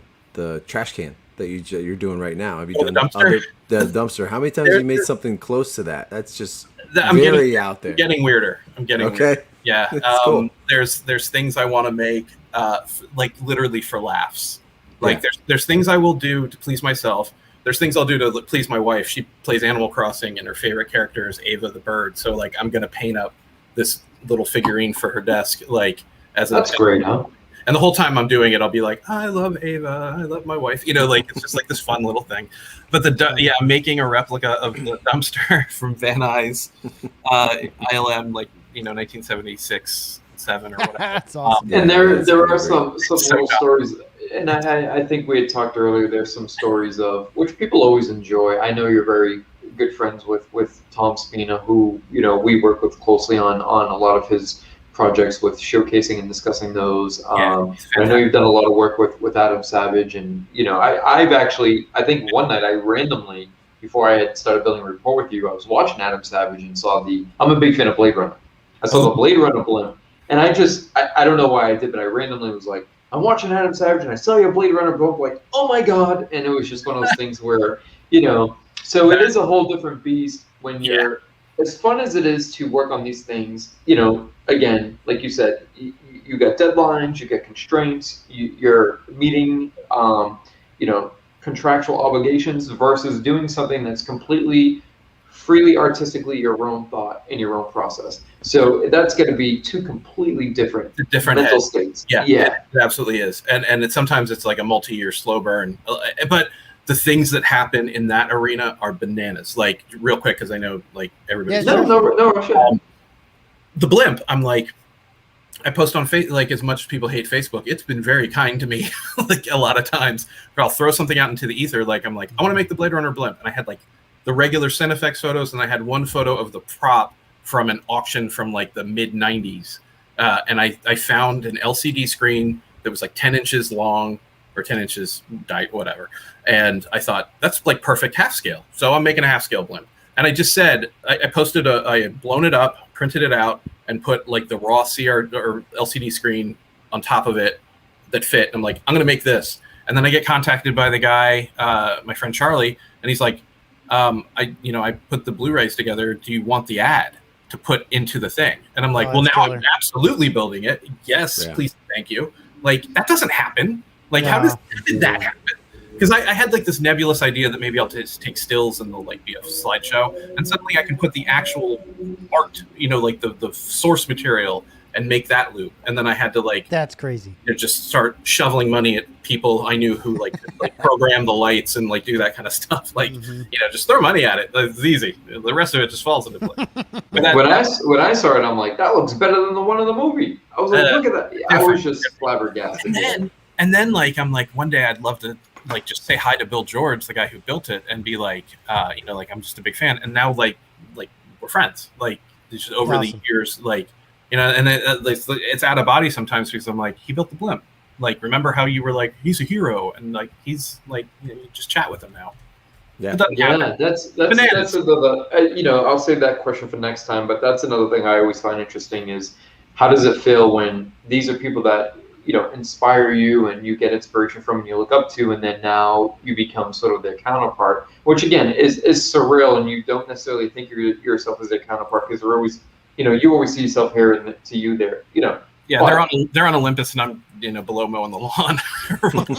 E: trash can that you're doing right now? Have you done the dumpster? How many times have you made something close to that? That's just very out there.
D: I'm getting weirder. Weirder. Yeah.
E: Cool.
D: There's things I want to make, like literally for laughs. Like there's things I will do to please myself. There's things I'll do to please my wife. She plays Animal Crossing, and her favorite character is Ava the bird. So like I'm gonna paint up this little figurine for her desk, like
C: that's great, huh?
D: And the whole time I'm doing it, I'll be like, I love Ava, I love my wife. You know, like it's just like this fun little thing. But I'm making a replica of the dumpster from Van Nuys, ILM, like 1976, 7 or whatever.
B: That's awesome.
C: And there are some little stories. And I think we had talked earlier, there's some stories of, which people always enjoy. I know you're very good friends with Tom Spina, who, we work with closely on a lot of his projects with showcasing and discussing those. I know you've done a lot of work with Adam Savage. And, I think one night I randomly, before I had started building a rapport with you, I was watching Adam Savage and saw I'm a big fan of Blade Runner. I saw the Blade Runner blimp. And I don't know why I did, but I randomly was like, I'm watching Adam Savage and I saw your Blade Runner book, like, oh my God. And it was just one of those things where, so it is a whole different beast when you're, as fun as it is to work on these things, again, like you said, you got deadlines, you get constraints, you're meeting, contractual obligations versus doing something that's completely freely artistically your own thought in your own process. So that's going to be two completely different mental states.
D: Yeah, it absolutely is. And sometimes it's like a multi-year slow burn. But the things that happen in that arena are bananas. Like real quick, because I know like everybody's
C: no.
D: The blimp. I'm like, I post on Facebook. Like as much as people hate Facebook, it's been very kind to me. Like a lot of times, where I'll throw something out into the ether. Like I'm like, I want to make the Blade Runner blimp, and I had like the regular Cinefx photos, and I had one photo of the prop from an auction from like the mid 90s. And I found an LCD screen that was like 10 inches long or 10 inches whatever. And I thought that's like perfect half scale. So I'm making a half scale blimp. And I just said, I posted I had blown it up, printed it out, and put like the raw CR or LCD screen on top of it that fit. And I'm like, I'm going to make this. And then I get contacted by the guy, my friend Charlie, and he's like, I put the Blu-rays together. Do you want the ad to put into the thing? And I'm like, well, now I'm absolutely building it. Yes, please, thank you. Like that doesn't happen. Like how did that happen? Because I had like this nebulous idea that maybe I'll just take stills and they'll like be a slideshow, and suddenly I can put the actual art, like the source material, and make that loop. And then I had to like,
B: that's crazy.
D: Just start shoveling money at people I knew who like program the lights and like do that kind of stuff. Like, just throw money at it. It's easy. The rest of it just falls into place. When
C: I saw it, I'm like, that looks better than the one in the movie. I was like, look at that. I was just flabbergasted.
D: And then like, I'm like, one day I'd love to like just say hi to Bill George, the guy who built it, and be like, like I'm just a big fan. And now like we're friends. Like just over the years, like. And it's out of body sometimes because I'm like, he built the blimp. Like, remember how you were like, he's a hero, and like he's like, you just chat with him now.
C: Yeah, that's I'll save that question for next time. But that's another thing I always find interesting is how does it feel when these are people that inspire you and you get inspiration from and you look up to, and then now you become sort of their counterpart, which again is surreal, and you don't necessarily think yourself as their counterpart because they're always. You always see yourself here and to you there,
D: Yeah, they're on Olympus and I'm below mowing the lawn.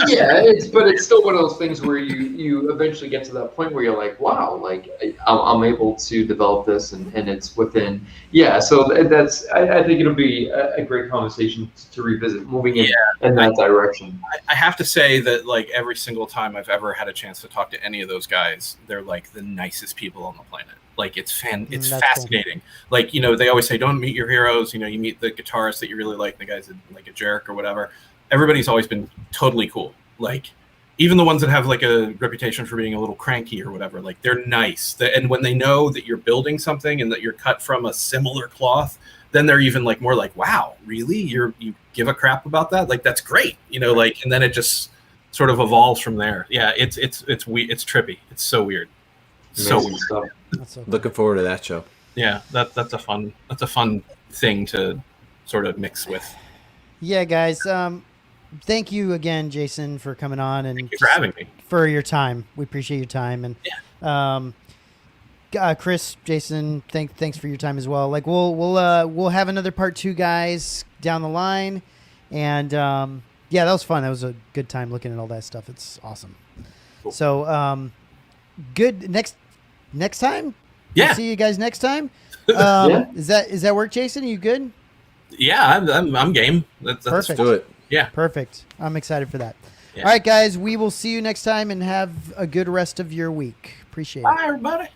C: Yeah, but it's still one of those things where you eventually get to that point where you're like, wow, like I'm able to develop this and it's within. Yeah, so that's I think it'll be a great conversation to revisit moving in that direction.
D: I have to say that like every single time I've ever had a chance to talk to any of those guys, they're like the nicest people on the planet. Like it's fascinating. Cool. Like, they always say, don't meet your heroes. You meet the guitarist that you really like, the guy's like a jerk or whatever. Everybody's always been totally cool. Like even the ones that have like a reputation for being a little cranky or whatever, like they're nice. And when they know that you're building something and that you're cut from a similar cloth, then they're even like more like, wow, really? You give a crap about that? Like, that's great. Like, and then it just sort of evolves from there. Yeah. It's trippy. It's so weird. So weird.
E: Looking forward to that show.
D: Yeah, that's a fun thing to sort of mix with.
B: Yeah, guys. Thank you again, Jason, for coming on and
D: Thank you for having me.
B: For your time. We appreciate your time. And Chris, Jason, thanks for your time as well. Like we'll have another part 2, guys, down the line. And yeah, that was fun. That was a good time looking at all that stuff. It's awesome. Cool. So good next time.
D: Yeah.
B: We'll see you guys next time. Is that work, Jason? Are you good?
D: Yeah, I'm game. That's
B: perfect.
E: Let's do it.
D: Yeah.
B: Perfect. I'm excited for that.
D: Yeah.
B: All right, guys, we will see you next time and have a good rest of your week. Appreciate it.
D: Bye, everybody.